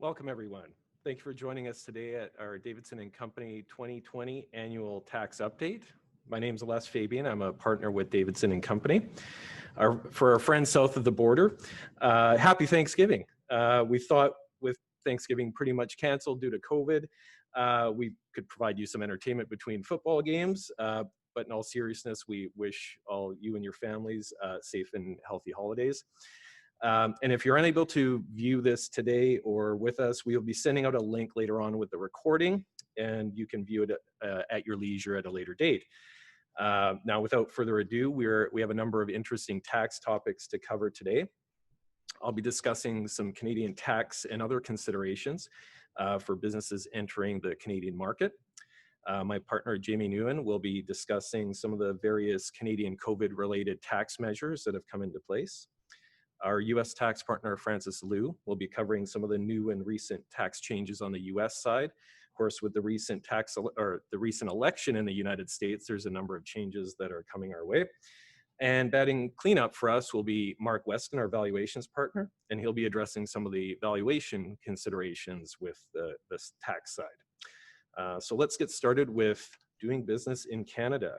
Welcome, everyone. Thank you for joining us today at our Davidson & Company 2020 Annual Tax Update. My name is Les Fabian. I'm a partner with Davidson & Company. For our friends south of the border, happy Thanksgiving. We thought with Thanksgiving pretty much canceled due to COVID, we could provide you some entertainment between football games, but in all seriousness, we wish all you and your families safe and healthy holidays. And if you're unable to view this today or with us, we will be sending out a link later on with the recording, and you can view it at your leisure at a later date. Now, without further ado, we have a number of interesting tax topics to cover today. I'll be discussing some Canadian tax and other considerations for businesses entering the Canadian market. My partner, Jamie Nguyen, will be discussing some of the various Canadian COVID-related tax measures that have come into place. Our U.S. tax partner, Francis Liu, will be covering some of the new and recent tax changes on the U.S. side. Of course, with the recent election in the United States, there's a number of changes that are coming our way. And batting cleanup for us will be Mark Weston, our valuations partner, and he'll be addressing some of the valuation considerations with this tax side. So let's get started with doing business in Canada.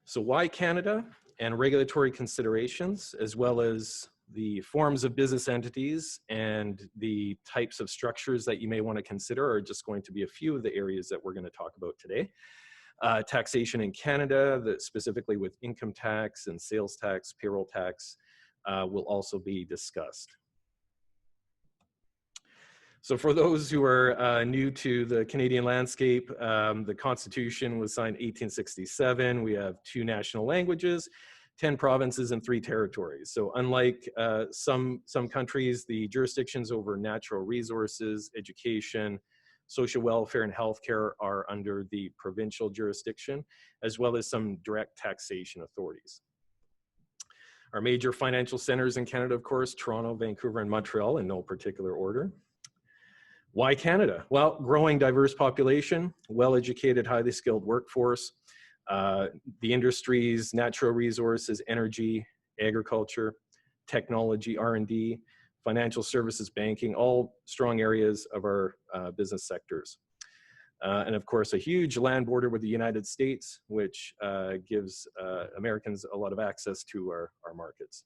So why Canada, and regulatory considerations, as well as the forms of business entities and the types of structures that you may want to consider are just going to be a few of the areas that we're going to talk about today. Taxation in Canada, specifically with income tax and sales tax, payroll tax, will also be discussed. So for those who are new to the Canadian landscape, the Constitution was signed 1867. We have 2 national languages, 10 provinces, and 3 territories. So unlike some countries, the jurisdictions over natural resources, education, social welfare, and healthcare are under the provincial jurisdiction, as well as some direct taxation authorities. Our major financial centers in Canada, of course, Toronto, Vancouver, and Montreal in no particular order. Why Canada? Well, growing diverse population, well-educated, highly skilled workforce, the industries, natural resources, energy, agriculture, technology, R&D, financial services, banking, all strong areas of our business sectors. And of course, a huge land border with the United States, which gives Americans a lot of access to our markets.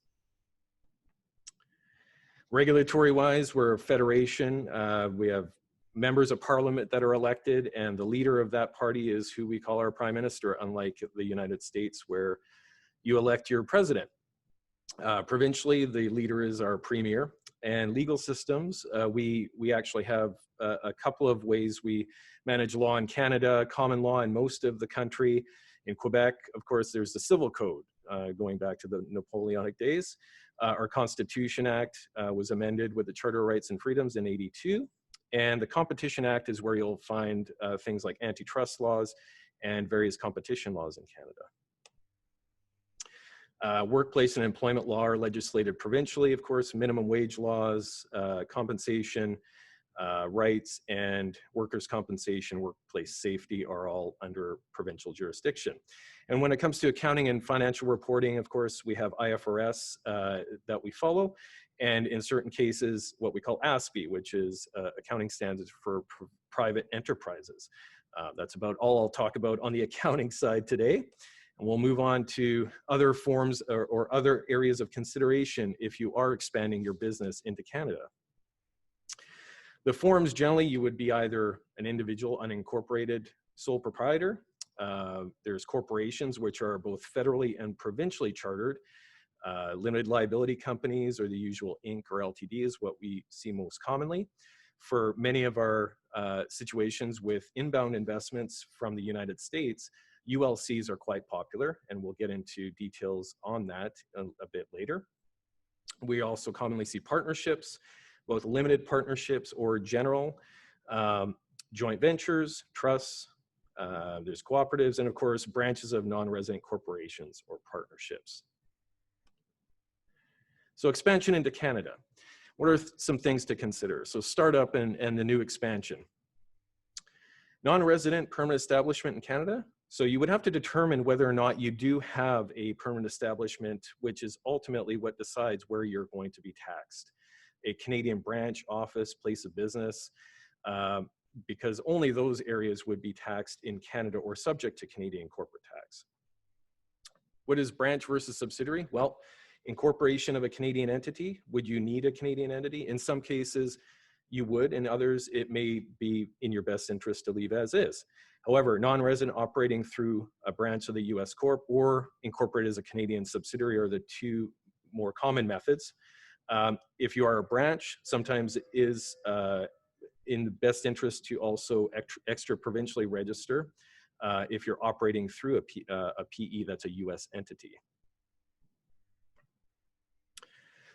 Regulatory-wise, we're a federation. We have members of parliament that are elected, and the leader of that party is who we call our prime minister, unlike the United States, where you elect your president. Provincially, the leader is our premier. And legal systems, we actually have a couple of ways we manage law in Canada, common law in most of the country. In Quebec, of course, there's the Civil Code, going back to the Napoleonic days. Our Constitution Act was amended with the Charter of Rights and Freedoms in '82. And the Competition Act is where you'll find things like antitrust laws and various competition laws in Canada. Workplace and employment law are legislated provincially, of course. Minimum wage laws, compensation rights, and workers' compensation, workplace safety are all under provincial jurisdiction. And when it comes to accounting and financial reporting, of course, we have IFRS that we follow, and in certain cases, what we call ASPE, which is accounting standards for private enterprises. That's about all I'll talk about on the accounting side today. And we'll move on to other forms or other areas of consideration if you are expanding your business into Canada. The forms, generally, you would be either an individual, unincorporated, sole proprietor. There's corporations, which are both federally and provincially chartered. Limited liability companies, or the usual Inc. or LTD is what we see most commonly. For many of our situations with inbound investments from the United States, ULCs are quite popular, and we'll get into details on that a bit later. We also commonly see partnerships, both limited partnerships or general, joint ventures, trusts, there's cooperatives, and of course, branches of non-resident corporations or partnerships. So expansion into Canada. What are some things to consider? So startup and the new expansion. Non-resident permanent establishment in Canada. So you would have to determine whether or not you do have a permanent establishment, which is ultimately what decides where you're going to be taxed. A Canadian branch, office, place of business, because only those areas would be taxed in Canada or subject to Canadian corporate tax. What is branch versus subsidiary? Well, incorporation of a Canadian entity, would you need a Canadian entity? In some cases, you would. In others, it may be in your best interest to leave as is. However, non-resident operating through a branch of the US Corp or incorporated as a Canadian subsidiary are the two more common methods. If you are a branch, sometimes it is in the best interest to also extra provincially register if you're operating through a PE that's a US entity.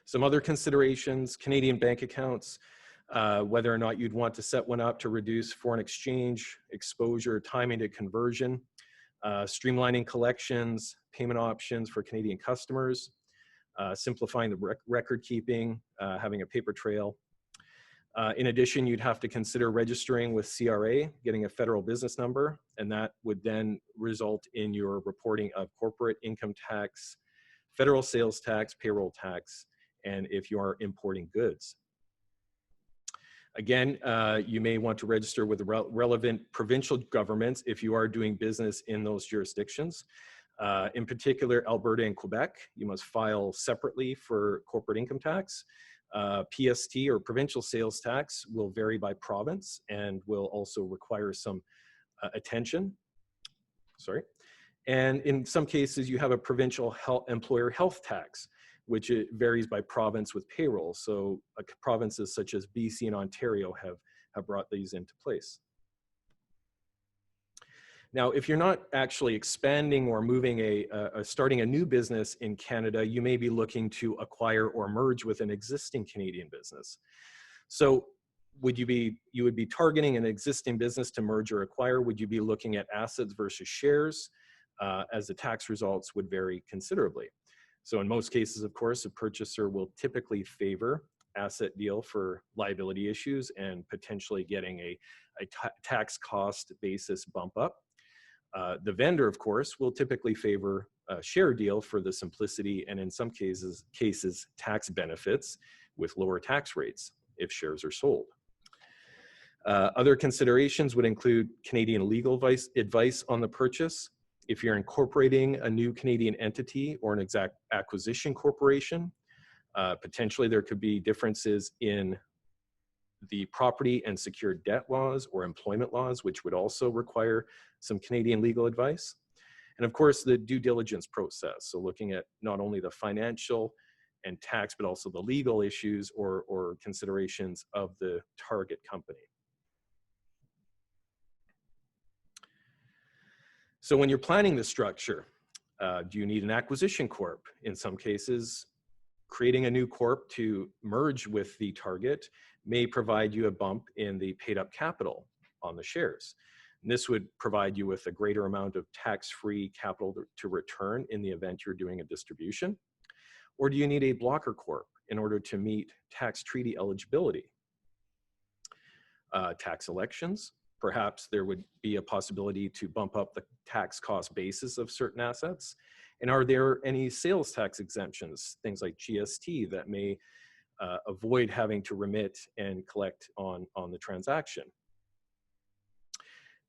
Some other considerations: Canadian bank accounts, whether or not you'd want to set one up to reduce foreign exchange exposure, timing to conversion, streamlining collections, payment options for Canadian customers, simplifying the record keeping, having a paper trail. In addition, you'd have to consider registering with CRA, getting a federal business number, and that would then result in your reporting of corporate income tax, federal sales tax, payroll tax, and if you are importing goods. Again, you may want to register with the relevant provincial governments if you are doing business in those jurisdictions. In particular, Alberta and Quebec, you must file separately for corporate income tax. PST or provincial sales tax will vary by province and will also require some attention. And in some cases, you have a provincial employer health tax, which it varies by province with payroll. So provinces such as BC and Ontario have brought these into place. Now, if you're not actually expanding or moving starting a new business in Canada, you may be looking to acquire or merge with an existing Canadian business. So you would be targeting an existing business to merge or acquire? Would you be looking at assets versus shares, as the tax results would vary considerably? So in most cases, of course, a purchaser will typically favor asset deal for liability issues and potentially getting a tax cost basis bump up. The vendor, of course, will typically favor a share deal for the simplicity and in some cases tax benefits with lower tax rates if shares are sold. Other considerations would include Canadian legal advice on the purchase. If you're incorporating a new Canadian entity or an exact acquisition corporation, potentially there could be differences in the property and secured debt laws or employment laws, which would also require some Canadian legal advice. And of course, the due diligence process. So looking at not only the financial and tax, but also the legal issues or considerations of the target company. So when you're planning the structure, do you need an acquisition corp? In some cases, creating a new corp to merge with the target may provide you a bump in the paid up capital on the shares. And this would provide you with a greater amount of tax-free capital to return in the event you're doing a distribution. Or do you need a blocker corp in order to meet tax treaty eligibility? Tax elections. Perhaps there would be a possibility to bump up the tax cost basis of certain assets. And are there any sales tax exemptions, things like GST, that may avoid having to remit and collect on the transaction?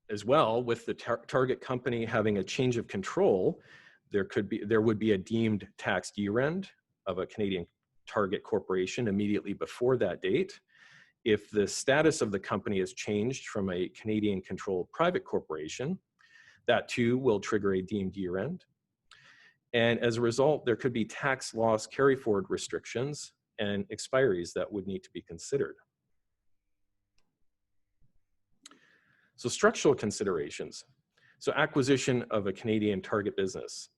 As well, with the target company having a change of control, there would be a deemed taxed year end of a Canadian target corporation immediately before that date. If the status of the company has changed from a Canadian controlled private corporation, that too will trigger a deemed year end. And as a result, there could be tax loss carry forward restrictions and expiries that would need to be considered. So structural considerations. So acquisition of a Canadian target business.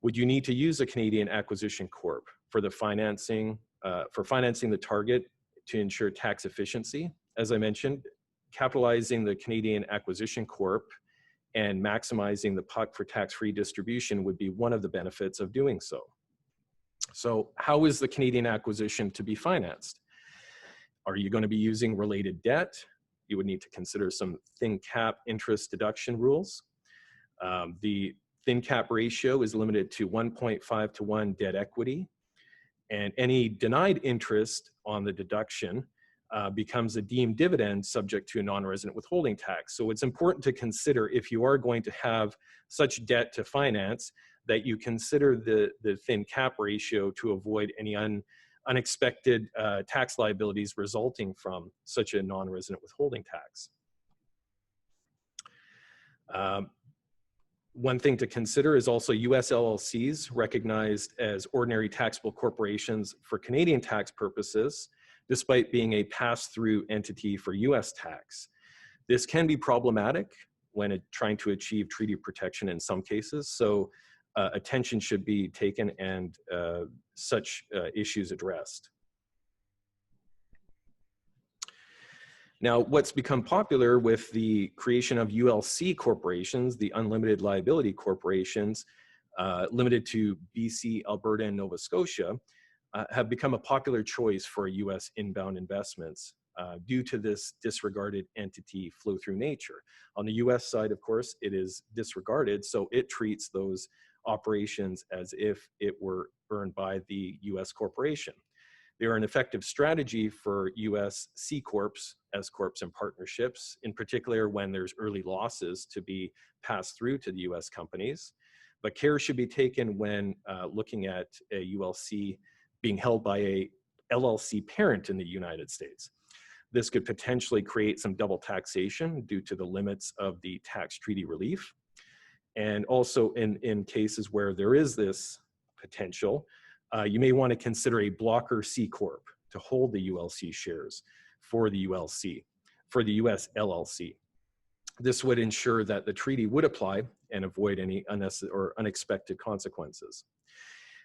Would you need to use a Canadian acquisition corp for the financing the target to ensure tax efficiency? As I mentioned, capitalizing the Canadian acquisition corp and maximizing the puck for tax-free distribution would be one of the benefits of doing so. So how is the Canadian acquisition to be financed? Are you going to be using related debt, you would need to consider some thin cap interest deduction rules. The thin cap ratio is limited to 1.5 to 1 debt equity, and any denied interest on the deduction becomes a deemed dividend subject to a non-resident withholding tax. So it's important to consider, if you are going to have such debt to finance, that you consider the thin cap ratio to avoid any unexpected tax liabilities resulting from such a non-resident withholding tax. One thing to consider is also US LLCs recognized as ordinary taxable corporations for Canadian tax purposes, despite being a pass-through entity for US tax. This can be problematic when trying to achieve treaty protection in some cases, so attention should be taken and such issues addressed. Now, what's become popular with the creation of ULC corporations, the unlimited liability corporations, limited to BC, Alberta, and Nova Scotia, have become a popular choice for US inbound investments due to this disregarded entity flow-through nature. On the US side, of course, it is disregarded, so it treats those operations as if it were earned by the US corporation. They are an effective strategy for US C Corps, S Corps, and partnerships, in particular when there's early losses to be passed through to the US companies. But care should be taken when looking at a ULC being held by a LLC parent in the United States. This could potentially create some double taxation due to the limits of the tax treaty relief. And also in cases where there is this potential, you may want to consider a blocker C Corp to hold the ULC shares for the US LLC. This would ensure that the treaty would apply and avoid any unnecessary or unexpected consequences.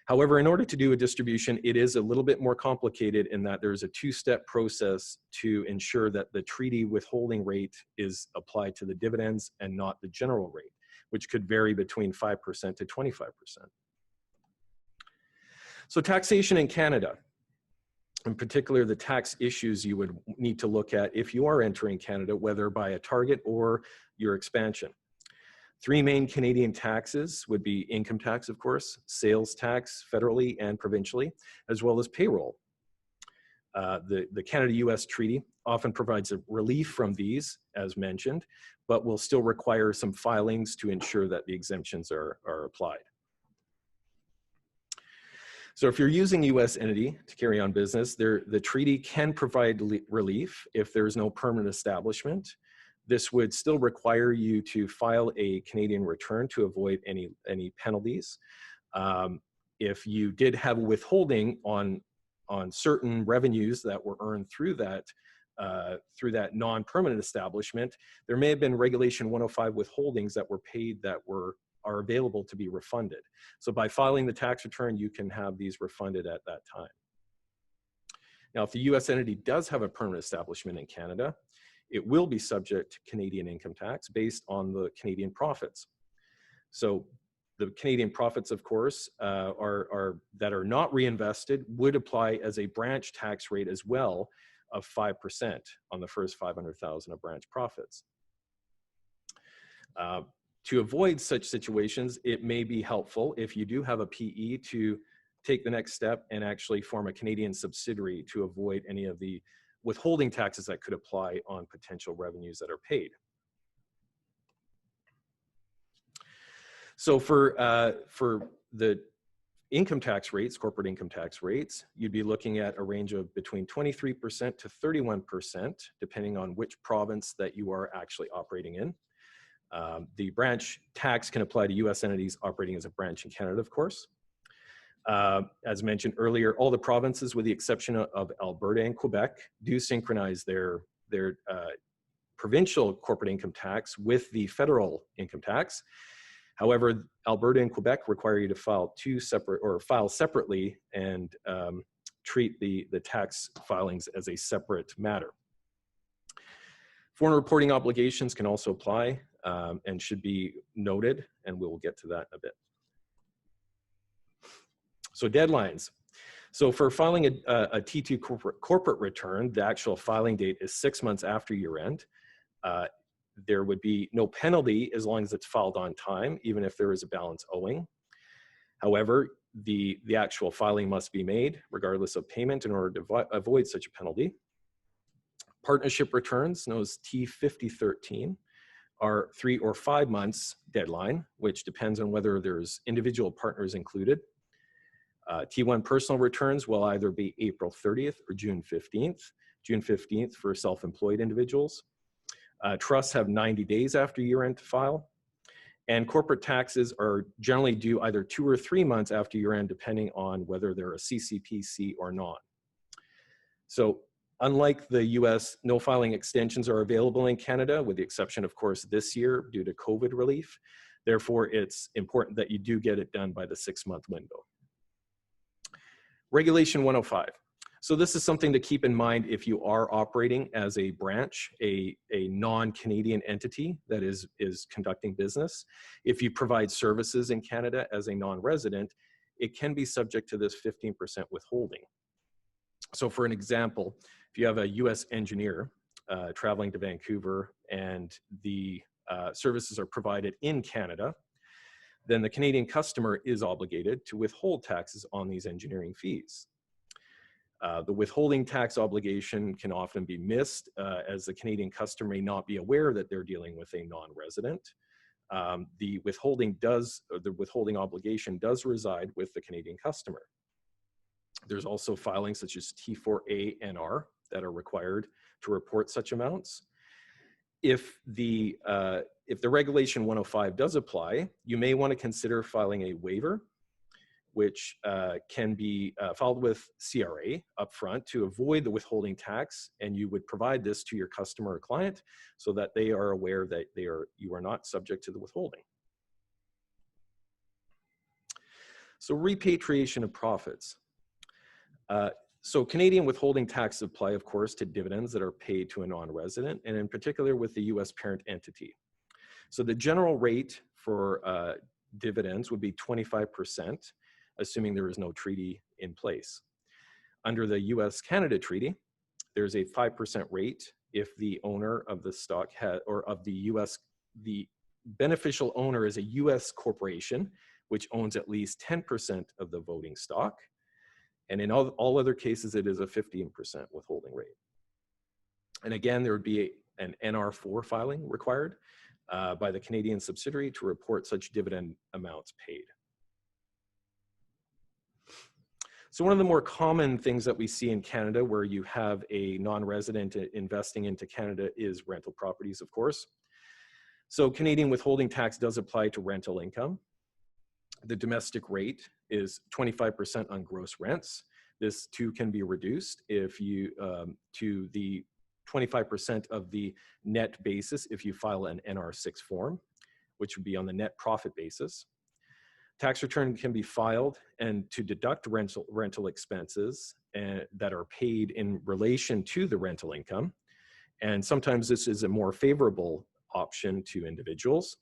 However, in order to do a distribution, it is a little bit more complicated in that there's a two-step process to ensure that the treaty withholding rate is applied to the dividends and not the general rate, which could vary between 5% to 25%. So taxation in Canada, in particular the tax issues you would need to look at if you are entering Canada, whether by a target or your expansion. Three main Canadian taxes would be income tax, of course, sales tax federally and provincially, as well as payroll. The Canada-US Treaty often provides a relief from these, as mentioned, but will still require some filings to ensure that the exemptions are applied. So if you're using US entity to carry on business, the treaty can provide relief if there is no permanent establishment. This would still require you to file a Canadian return to avoid any penalties. If you did have withholding on certain revenues that were earned through that non-permanent establishment, there may have been Regulation 105 withholdings that were paid that are available to be refunded. So by filing the tax return, you can have these refunded at that time. Now, if the US entity does have a permanent establishment in Canada, it will be subject to Canadian income tax based on the Canadian profits. So the Canadian profits, of course, that are not reinvested would apply as a branch tax rate as well of 5% on the first $500,000 of branch profits. To avoid such situations, it may be helpful if you do have a PE to take the next step and actually form a Canadian subsidiary to avoid any of the withholding taxes that could apply on potential revenues that are paid. So for the income tax rates, corporate income tax rates, you'd be looking at a range of between 23% to 31%, depending on which province that you are actually operating in. The branch tax can apply to US entities operating as a branch in Canada, of course. As mentioned earlier, all the provinces, with the exception of Alberta and Quebec, do synchronize their provincial corporate income tax with the federal income tax. However, Alberta and Quebec require you to file file separately and treat the tax filings as a separate matter. Foreign reporting obligations can also apply and should be noted, and we will get to that in a bit. So deadlines. So for filing a T2 corporate return, the actual filing date is 6 months after year end. There would be no penalty as long as it's filed on time, even if there is a balance owing. However, the actual filing must be made regardless of payment in order to avoid such a penalty. Partnership returns, known as T5013, are 3 or 5 months deadline, which depends on whether there's individual partners included. T1 personal returns will either be April 30th or June 15th. June 15th for self-employed individuals. Trusts have 90 days after year end to file. And corporate taxes are generally due either 2 or 3 months after year end, depending on whether they're a CCPC or not. So unlike the US, no filing extensions are available in Canada, with the exception, of course, this year due to COVID relief. Therefore, it's important that you do get it done by the 6-month window. Regulation 105. So this is something to keep in mind if you are operating as a branch, a non-Canadian entity that is conducting business. If you provide services in Canada as a non-resident, it can be subject to this 15% withholding. So for an example, if you have a US engineer traveling to Vancouver and the services are provided in Canada, then the Canadian customer is obligated to withhold taxes on these engineering fees. The withholding tax obligation can often be missed as the Canadian customer may not be aware that they're dealing with a non-resident. The withholding obligation does reside with the Canadian customer. There's also filings such as T4A NR that are required to report such amounts. If the Regulation 105 does apply, you may want to consider filing a waiver, which can be filed with CRA upfront to avoid the withholding tax, and you would provide this to your customer or client so that they are aware that you are not subject to the withholding. So repatriation of profits. So Canadian withholding tax apply, of course, to dividends that are paid to a non-resident, and in particular with the US parent entity. So the general rate for dividends would be 25%, assuming there is no treaty in place. Under the US-Canada treaty, there's a 5% rate if the owner of the stock the beneficial owner is a US corporation, which owns at least 10% of the voting stock. And in all other cases, it is a 15% withholding rate. And again, there would be an NR4 filing required by the Canadian subsidiary to report such dividend amounts paid. So one of the more common things that we see in Canada where you have a non-resident investing into Canada is rental properties, of course. So Canadian withholding tax does apply to rental income. The domestic rate is 25% on gross rents. This too can be reduced if you to the 25% of the net basis if you file an NR6 form, which would be on the net profit basis. Tax return can be filed and to deduct rental expenses that are paid in relation to the rental income. And sometimes this is a more favorable option to individuals.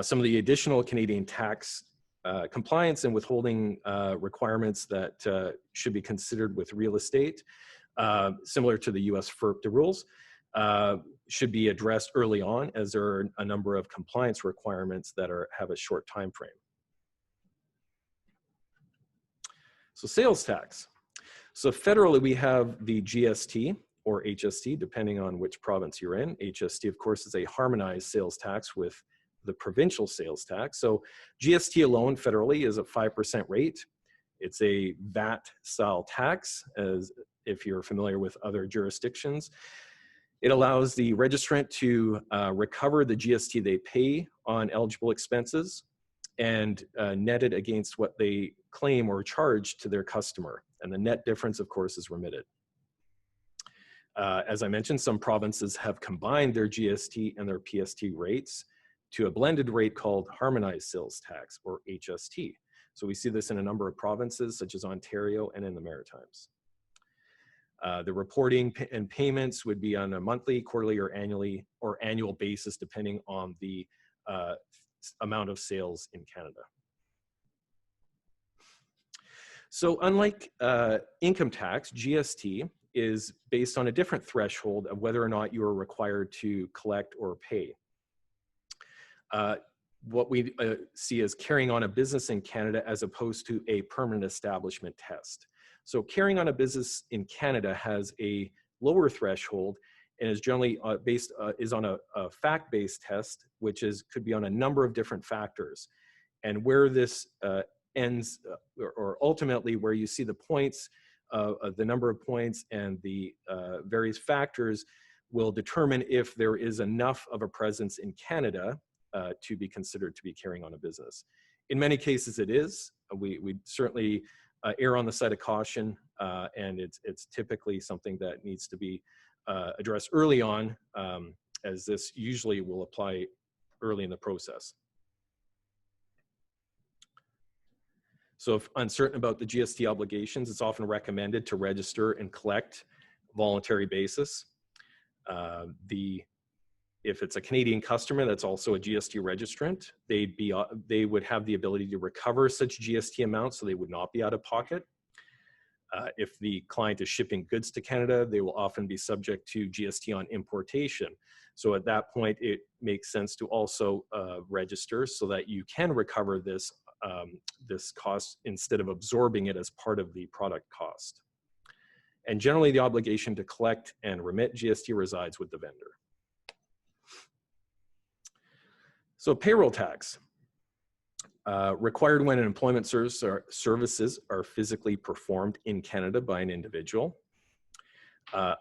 Some of the additional Canadian tax compliance and withholding requirements that should be considered with real estate, similar to the US FERPTA rules, should be addressed early on, as there are a number of compliance requirements that have a short time frame. So sales tax. So federally, we have the GST or HST, depending on which province you're in. HST, of course, is a harmonized sales tax with the provincial sales tax. So GST alone federally is a 5% rate. It's a VAT-style tax, as if you're familiar with other jurisdictions. It allows the registrant to recover the GST they pay on eligible expenses and net it against what they claim or charge to their customer. And the net difference, of course, is remitted. As I mentioned, some provinces have combined their GST and their PST rates to a blended rate called harmonized sales tax, or HST. So we see this in a number of provinces, such as Ontario and in the Maritimes. The reporting and payments would be on a monthly, quarterly, or annual basis, depending on the amount of sales in Canada. So unlike income tax, GST is based on a different threshold of whether or not you are required to collect or pay. What we see as carrying on a business in Canada as opposed to a permanent establishment test. So carrying on a business in Canada has a lower threshold and is generally is on a fact-based test, which could be on a number of different factors. And where this ends, or ultimately where you see the points, the number of points and the various factors will determine if there is enough of a presence in Canada to be considered to be carrying on a business. In many cases it is. We certainly err on the side of caution, and it's typically something that needs to be addressed early on, as this usually will apply early in the process. So if uncertain about the GST obligations, it's often recommended to register and collect voluntary basis. If it's a Canadian customer that's also a GST registrant, they would have the ability to recover such GST amounts, so they would not be out of pocket. If the client is shipping goods to Canada, they will often be subject to GST on importation. So at that point, it makes sense to also register so that you can recover this cost instead of absorbing it as part of the product cost. And generally, the obligation to collect and remit GST resides with the vendor. So payroll tax, required when an employment services are physically performed in Canada by an individual.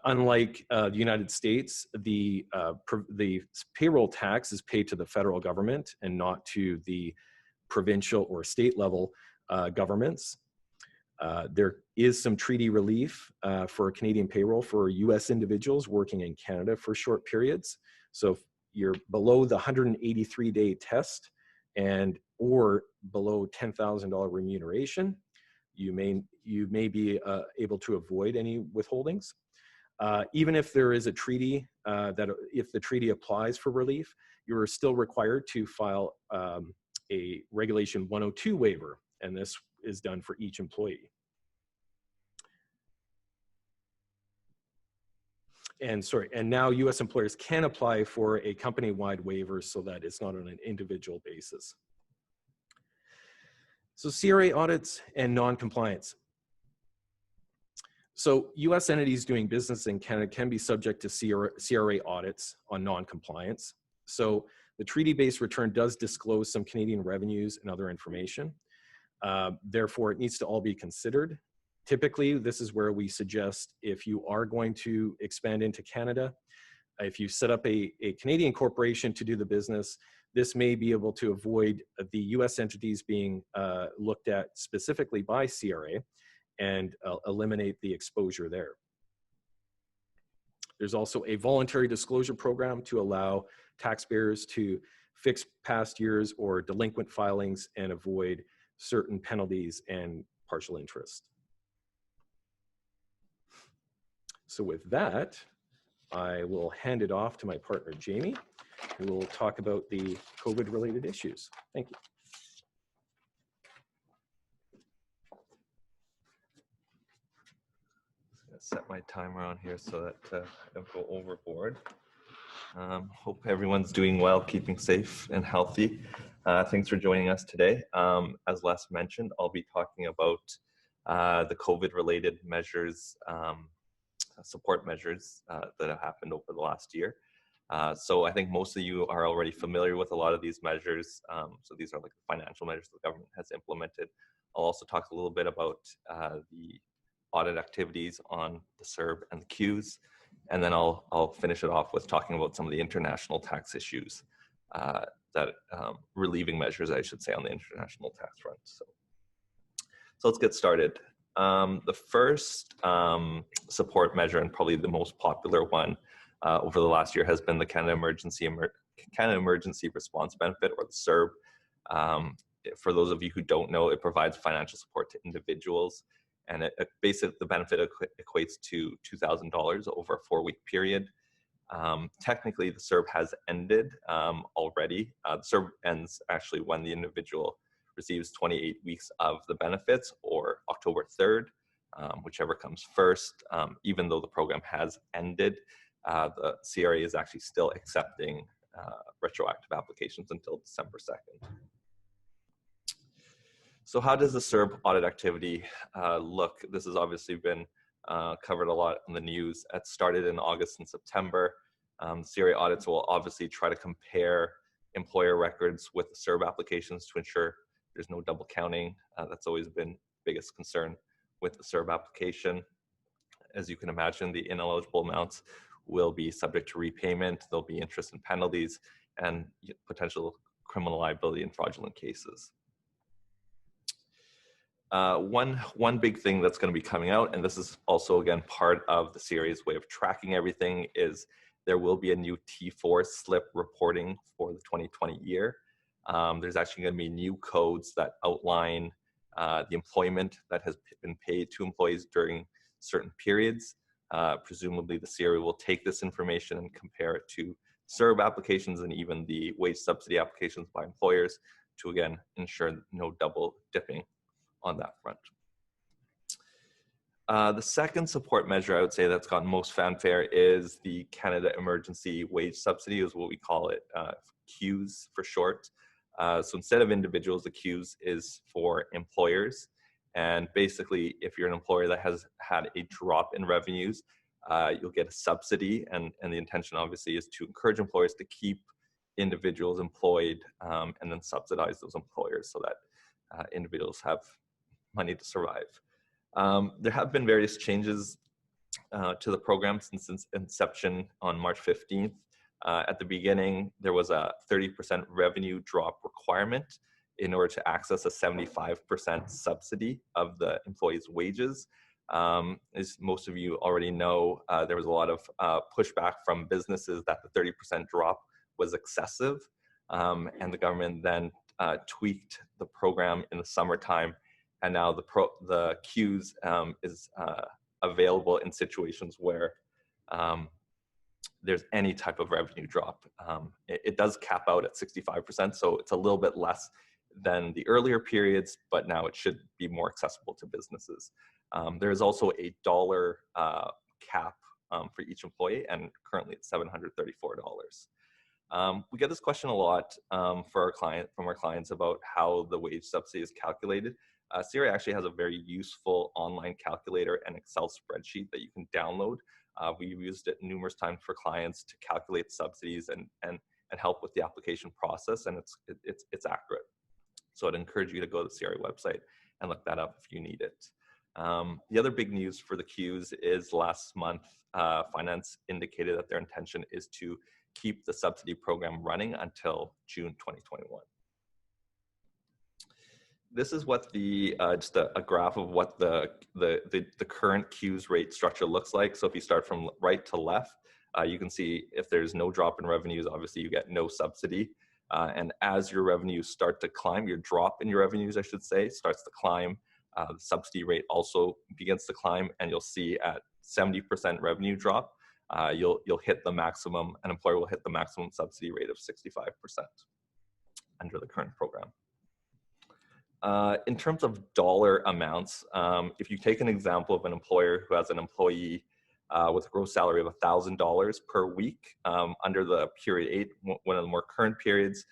Unlike the United States, the payroll tax is paid to the federal government and not to the provincial or state level governments. There is some treaty relief for Canadian payroll for US individuals working in Canada for short periods. So if you're below the 183-day test or below $10,000 remuneration, you may be able to avoid any withholdings. Even if there is a treaty, if the treaty applies for relief, you are still required to file a Regulation 102 waiver, and this is done for each employee. And now US employers can apply for a company-wide waiver so that it's not on an individual basis. So CRA audits and non-compliance. So US entities doing business in Canada can be subject to CRA audits on non-compliance. So the treaty-based return does disclose some Canadian revenues and other information. Therefore, it needs to all be considered. Typically, this is where we suggest if you are going to expand into Canada, if you set up a Canadian corporation to do the business, this may be able to avoid the US entities being looked at specifically by CRA and eliminate the exposure there. There's also a voluntary disclosure program to allow taxpayers to fix past years or delinquent filings and avoid certain penalties and partial interest. So with that, I will hand it off to my partner, Jamie, who will talk about the COVID-related issues. Thank you. I'm gonna set my timer on here so that I don't go overboard. Hope everyone's doing well, keeping safe and healthy. Thanks for joining us today. As Les mentioned, I'll be talking about the COVID-related measures, support measures that have happened over the last year. So I think most of you are already familiar with a lot of these measures. So these are like the financial measures the government has implemented. I'll also talk a little bit about the audit activities on the CERB and the CEWS. And then I'll finish it off with talking about some of the international tax issues, relieving measures, I should say, on the international tax front. So let's get started. The first support measure, and probably the most popular one over the last year, has been the Canada Emergency Response Benefit, or the CERB. For those of you who don't know, it provides financial support to individuals, and basically the benefit equates to $2,000 over a 4-week period. Technically, the CERB has ended already. The CERB ends actually when the individual receives 28 weeks of the benefits, or October 3rd, whichever comes first. Even though the program has ended, the CRA is actually still accepting retroactive applications until December 2nd. So how does the CERB audit activity look? This has obviously been covered a lot in the news. It started in August and September. CRA audits will obviously try to compare employer records with the CERB applications to ensure there's no double counting. That's always been the biggest concern with the CERB application. As you can imagine, the ineligible amounts will be subject to repayment. There'll be interest and penalties and potential criminal liability in fraudulent cases. One big thing that's going to be coming out, and this is also again part of the CRA's way of tracking everything, is there will be a new T4 slip reporting for the 2020 year. There's actually going to be new codes that outline the employment that has been paid to employees during certain periods. Presumably the CRA will take this information and compare it to CERB applications and even the wage subsidy applications by employers to again ensure no double dipping on that front. The second support measure I would say that's gotten most fanfare is the Canada Emergency Wage Subsidy, is what we call it, CEWS for short. So instead of individuals, the CEWS is for employers. And basically, if you're an employer that has had a drop in revenues, you'll get a subsidy. And the intention obviously is to encourage employers to keep individuals employed and then subsidize those employers so that individuals have money to survive. There have been various changes to the program since its inception on March 15th. At the beginning, there was a 30% revenue drop requirement in order to access a 75% subsidy of the employee's wages. As most of you already know, there was a lot of pushback from businesses that the 30% drop was excessive, and the government then tweaked the program in the summertime. And now the CEWS is available in situations where there's any type of revenue drop. It does cap out at 65%, so it's a little bit less than the earlier periods, but now it should be more accessible to businesses. There is also a dollar cap for each employee, and currently it's $734. We get this question a lot from our clients about how the wage subsidy is calculated. CRA actually has a very useful online calculator and Excel spreadsheet that you can download. We've used it numerous times for clients to calculate subsidies and help with the application process, and it's accurate. So I'd encourage you to go to the CRA website and look that up if you need it. The other big news for the CEWS is last month, Finance indicated that their intention is to keep the subsidy program running until June 2021. This is what the just a graph of what the current CEWS rate structure looks like. So if you start from right to left, you can see if there's no drop in revenues, obviously you get no subsidy. And as your revenues start to climb, your drop in your revenues, I should say, starts to climb. The subsidy rate also begins to climb, and you'll see at 70% revenue drop, you'll hit the maximum. An employer will hit the maximum subsidy rate of 65% under the current program. In terms of dollar amounts, if you take an example of an employer who has an employee with a gross salary of $1,000 per week under the period 8, one of the more current periods,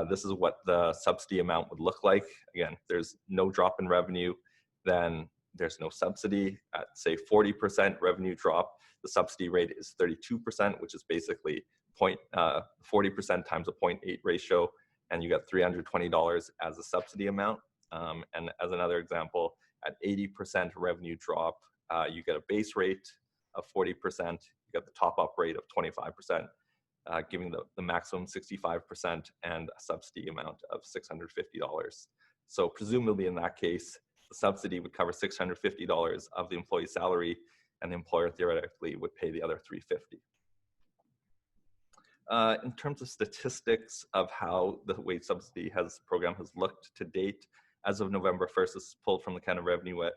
this is what the subsidy amount would look like. Again, there's no drop in revenue, then there's no subsidy. At say 40% revenue drop, the subsidy rate is 32%, which is basically 40% times a 0.8 ratio. And you get $320 as a subsidy amount. And as another example, at 80% revenue drop, you get a base rate of 40%, you get the top-up rate of 25%, giving the maximum 65% and a subsidy amount of $650. So presumably in that case, the subsidy would cover $650 of the employee's salary, and the employer theoretically would pay the other $350. In terms of statistics of how the wage subsidy program has looked to date, as of November 1st, this is pulled from the Canada Revenue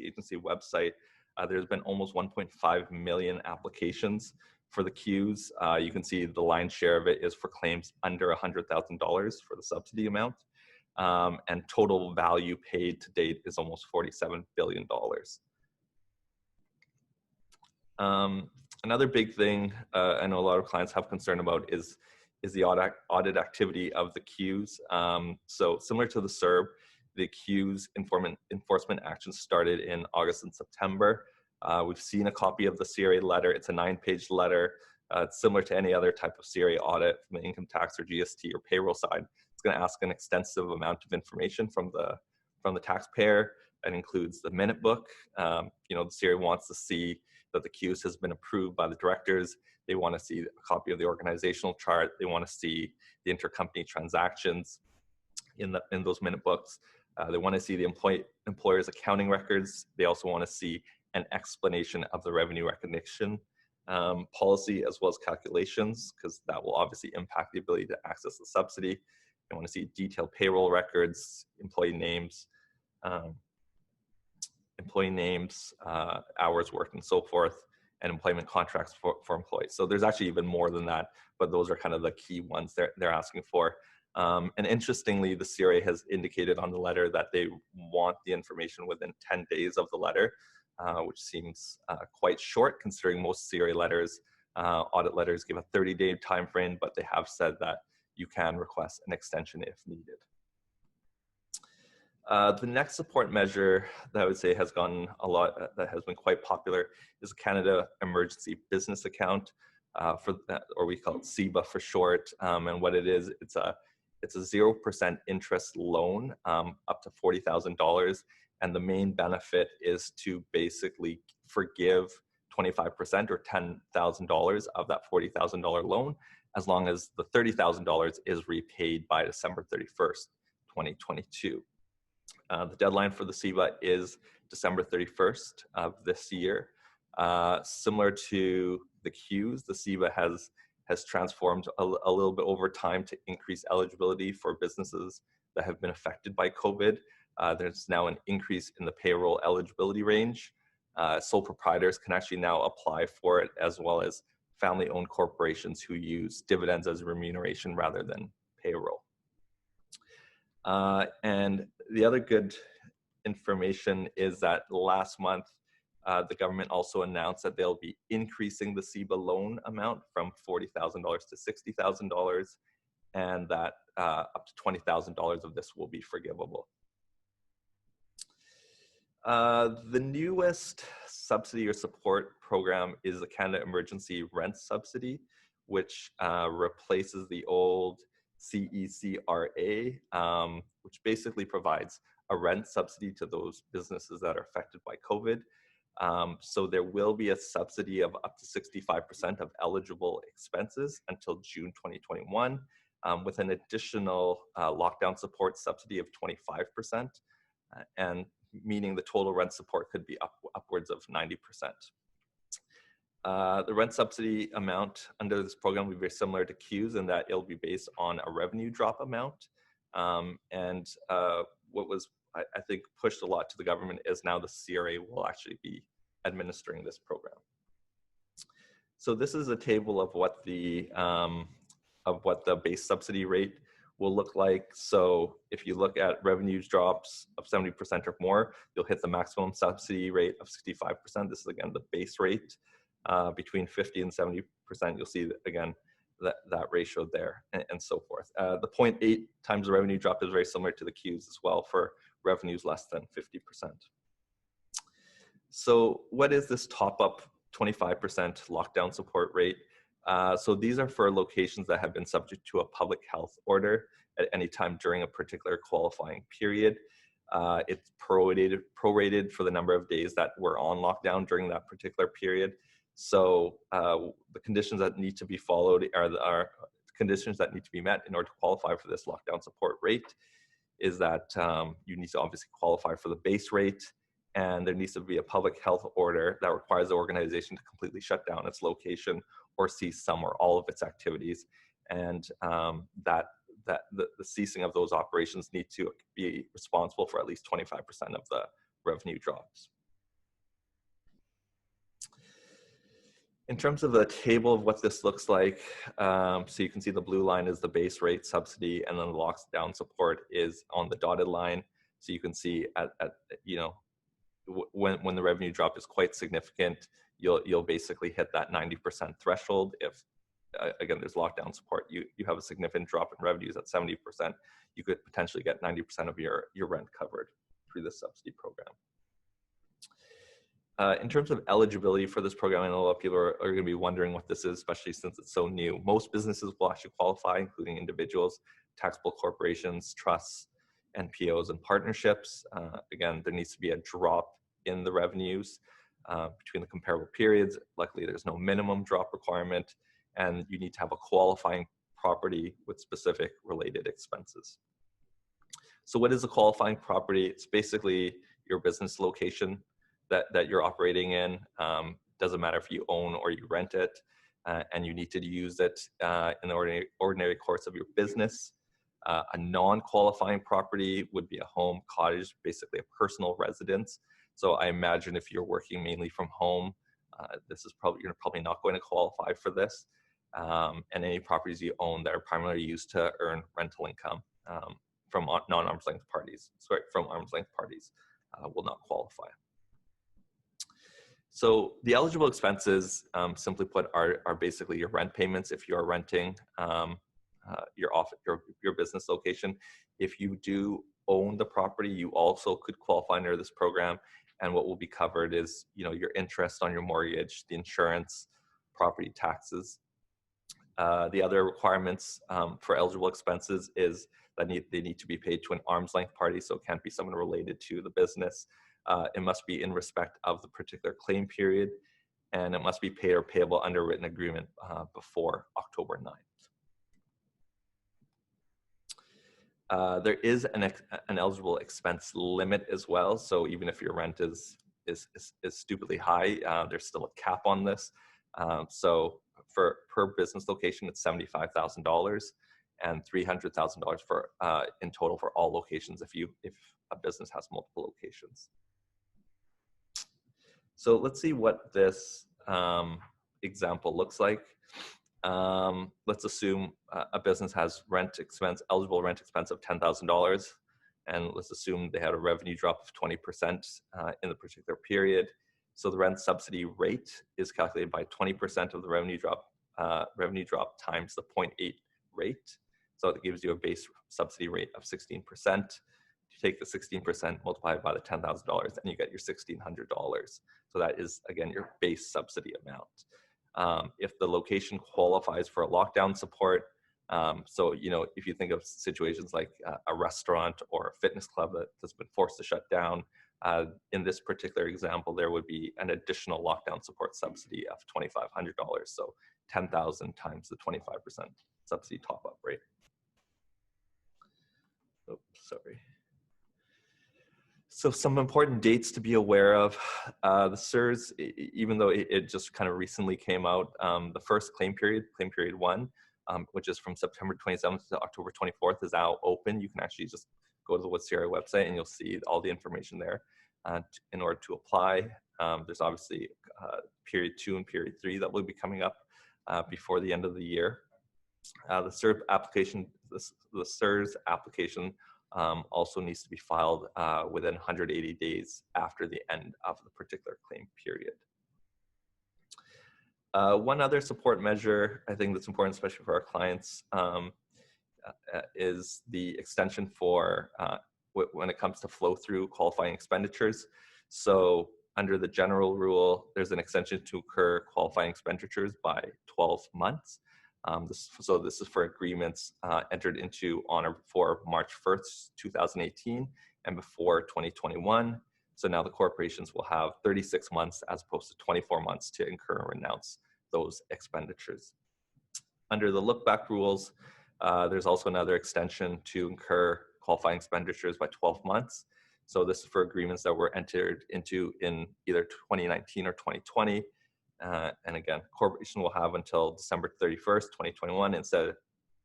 Agency website. There's been almost 1.5 million applications for the CEWS. You can see the lion's share of it is for claims under $100,000 for the subsidy amount. and total value paid to date is almost $47 billion. Another big thing I know a lot of clients have concern about is the audit activity of the CEWS. So similar to the CERB, the CEWS enforcement actions started in August and September. We've seen a copy of the CRA letter. It's a 9-page letter. It's similar to any other type of CRA audit from the income tax or GST or payroll side. It's going to ask an extensive amount of information from the taxpayer. It includes the minute book. The CRA wants to see that the CEWS has been approved by the directors. They want to see a copy of the organizational chart. They want to see the intercompany transactions in those minute books. They want to see the employer's accounting records. They also want to see an explanation of the revenue recognition policy as well as calculations, because that will obviously impact the ability to access the subsidy. They want to see detailed payroll records, employee names, hours worked, and so forth, and employment contracts for employees. So there's actually even more than that, but those are kind of the key ones they're asking for. And interestingly, the CRA has indicated on the letter that they want the information within 10 days of the letter, which seems quite short considering most CRA letters, audit letters give a 30-day time frame, but they have said that you can request an extension if needed. The next support measure that I would say has gotten a lot, that has been quite popular, is Canada Emergency Business Account, or we call it CEBA for short. And what it is, it's a 0% interest loan up to $40,000. And the main benefit is to basically forgive 25% or $10,000 of that $40,000 loan, as long as the $30,000 is repaid by December 31st, 2022. The deadline for the CEBA is December 31st of this year. Similar to the CEWS, the CEBA has transformed a little bit over time to increase eligibility for businesses that have been affected by COVID. There's now an increase in the payroll eligibility range. Sole proprietors can actually now apply for it, as well as family-owned corporations who use dividends as remuneration rather than payroll. And the other good information is that last month, the government also announced that they'll be increasing the CEBA loan amount from $40,000 to $60,000, and that up to $20,000 of this will be forgivable. The newest subsidy or support program is the Canada Emergency Rent Subsidy, which replaces the old CECRA, which basically provides a rent subsidy to those businesses that are affected by COVID. So there will be a subsidy of up to 65% of eligible expenses until June 2021, with an additional lockdown support subsidy of 25%, and meaning the total rent support could be upwards of 90%. The rent subsidy amount under this program will be very similar to CEWS in that it'll be based on a revenue drop amount. What was, I think, pushed a lot to the government is now the CRA will actually be administering this program. So this is a table of what the base subsidy rate will look like. So if you look at revenues drops of 70% or more, you'll hit the maximum subsidy rate of 65%. This is again the base rate. Between 50 and 70%, you'll see again that ratio there, and so forth. The 0.8 times the revenue drop is very similar to the CEWS as well for revenues less than 50%. So what is this top up 25% lockdown support rate? So these are for locations that have been subject to a public health order at any time during a particular qualifying period. It's prorated for the number of days that were on lockdown during that particular period. So the conditions that need to be followed are conditions that need to be met in order to qualify for this lockdown support rate. Is that you need to obviously qualify for the base rate, and there needs to be a public health order that requires the organization to completely shut down its location or cease some or all of its activities, and the ceasing of those operations need to be responsible for at least 25% of the revenue drops. In terms of the table of what this looks like, so you can see the blue line is the base rate subsidy, and then the lockdown support is on the dotted line. So you can see at you know, when the revenue drop is quite significant, you'll basically hit that 90% threshold. If again there's lockdown support, you have a significant drop in revenues at 70%, you could potentially get 90% of your rent covered through the subsidy program. In terms of eligibility for this program, I know a lot of people are going to be wondering what this is, especially since it's so new. Most businesses will actually qualify, including individuals, taxable corporations, trusts, NPOs, and partnerships. Again, there needs to be a drop in the revenues between the comparable periods. Luckily, there's no minimum drop requirement, and you need to have a qualifying property with specific related expenses. So what is a qualifying property? It's basically your business location that you're operating in. Doesn't matter if you own or you rent it, and you need to use it in the ordinary course of your business. A non-qualifying property would be a home, cottage, basically a personal residence. So I imagine if you're working mainly from home, you're probably not going to qualify for this. And any properties you own that are primarily used to earn rental income from non-arm's length parties, from arm's length parties, will not qualify. So the eligible expenses, simply put, are basically your rent payments if you're renting your business location. If you do own the property, you also could qualify under this program. And what will be covered is, your interest on your mortgage, the insurance, property taxes. The other requirements for eligible expenses is that they need to be paid to an arm's length party, so it can't be someone related to the business. It must be in respect of the particular claim period, and it must be paid or payable under a written agreement before October 9th. There is an eligible expense limit as well. So even if your rent is stupidly high, there's still a cap on this. So per business location, it's $75,000 and $300,000 for in total for all locations if a business has multiple locations. So let's see what this example looks like. Let's assume a business has eligible rent expense of $10,000, and let's assume they had a revenue drop of 20% in the particular period. So the rent subsidy rate is calculated by 20% of the revenue drop times the 0.8 rate. So it gives you a base subsidy rate of 16%. You take the 16%, multiply it by the $10,000, and you get your $1,600. So that is, again, your base subsidy amount. If the location qualifies for a lockdown support, so if you think of situations like a restaurant or a fitness club that's been forced to shut down, in this particular example, there would be an additional lockdown support subsidy of $2,500. So 10,000 times the 25% subsidy top-up rate. Oops, sorry. So some important dates to be aware of. The CERS, even though it just kind of recently came out, the first claim period 1, which is from September 27th to October 24th, is now open. You can actually just go to the CRA website and you'll see all the information there in order to apply. There's obviously period 2 and period 3 that will be coming up before the end of the year. The CERB application, the CERS application also needs to be filed within 180 days after the end of the particular claim period. One other support measure I think that's important, especially for our clients, is the extension for when it comes to flow-through qualifying expenditures. So under the general rule, there's an extension to incur qualifying expenditures by 12 months. So this is for agreements entered into on or before March 1st, 2018 and before 2021. So now the corporations will have 36 months as opposed to 24 months to incur or renounce those expenditures. Under the look-back rules, there's also another extension to incur qualifying expenditures by 12 months. So this is for agreements that were entered into in either 2019 or 2020. And again, corporation will have until December 31st, 2021 instead of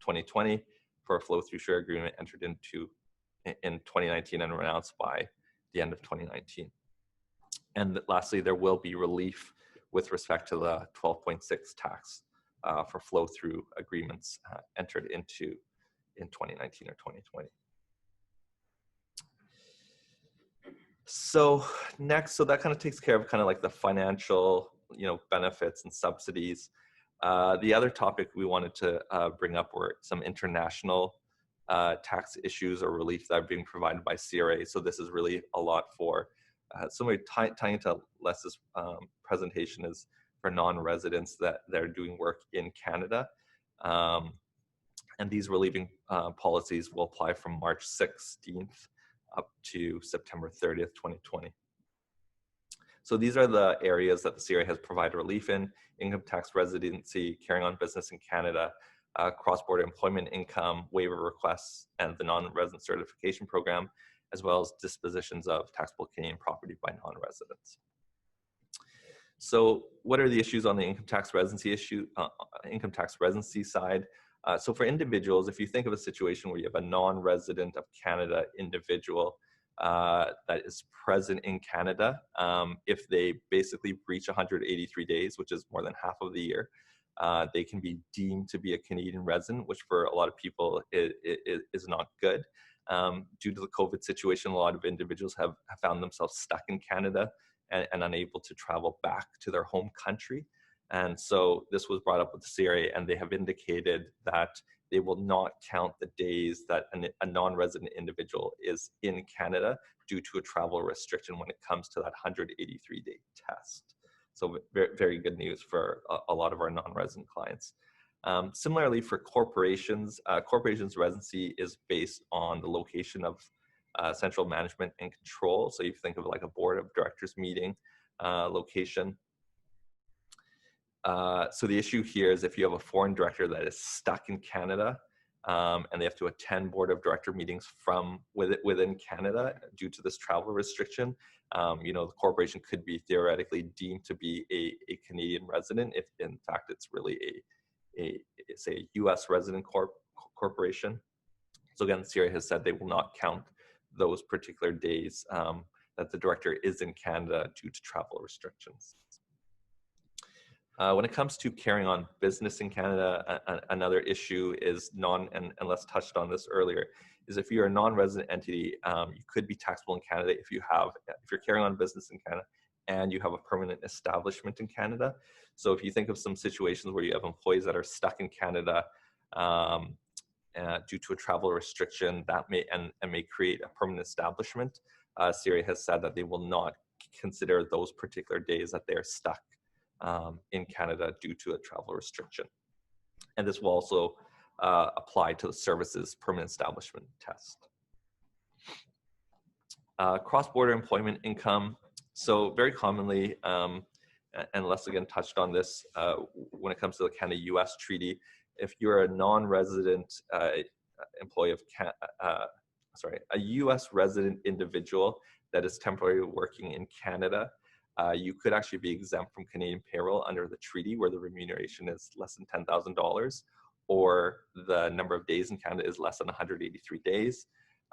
2020 for a flow-through share agreement entered into in 2019 and renounced by the end of 2019. And lastly, there will be relief with respect to the 12.6 tax for flow-through agreements entered into in 2019 or 2020. So next, so that kind of takes care of kind of like the financial, benefits and subsidies. The other topic we wanted to bring up were some international tax issues or relief that are being provided by CRA. So this is really a lot for somebody tying into Les's presentation is for non-residents that they're doing work in Canada. And these relieving policies will apply from March 16th up to September 30th, 2020. So these are the areas that the CRA has provided relief in: income tax residency, carrying on business in Canada, cross-border employment income, waiver requests, and the non-resident certification program, as well as dispositions of taxable Canadian property by non-residents. So what are the issues on the income tax residency side? So for individuals, if you think of a situation where you have a non-resident of Canada individual that is present in Canada, if they basically breach 183 days, which is more than half of the year, they can be deemed to be a Canadian resident, which for a lot of people is not good. Due to the COVID situation, a lot of individuals have found themselves stuck in Canada and unable to travel back to their home country. And so this was brought up with the CRA, and they have indicated that they will not count the days that a non-resident individual is in Canada due to a travel restriction when it comes to that 183-day test. So very, very good news for a lot of our non-resident clients. Similarly, for corporations, corporations residency is based on the location of central management and control. So you think of like a board of directors meeting location. So the issue here is if you have a foreign director that is stuck in Canada and they have to attend board of director meetings from within Canada due to this travel restriction, the corporation could be theoretically deemed to be a Canadian resident if in fact it's really say a US resident corporation. So again, the CRA has said they will not count those particular days that the director is in Canada due to travel restrictions. When it comes to carrying on business in Canada, another issue is and Les touched on this earlier, is if you're a non-resident entity, you could be taxable in Canada if you're carrying on business in Canada and you have a permanent establishment in Canada. So if you think of some situations where you have employees that are stuck in Canada due to a travel restriction, that may create a permanent establishment, CRA has said that they will not consider those particular days that they're stuck in Canada due to a travel restriction. And this will also apply to the services permanent establishment test. Cross-border employment income. So very commonly, and Les again touched on this, when it comes to the Canada-US treaty, if you're a non-resident employee of a US resident individual that is temporarily working in Canada, you could actually be exempt from Canadian payroll under the treaty where the remuneration is less than $10,000 or the number of days in Canada is less than 183 days.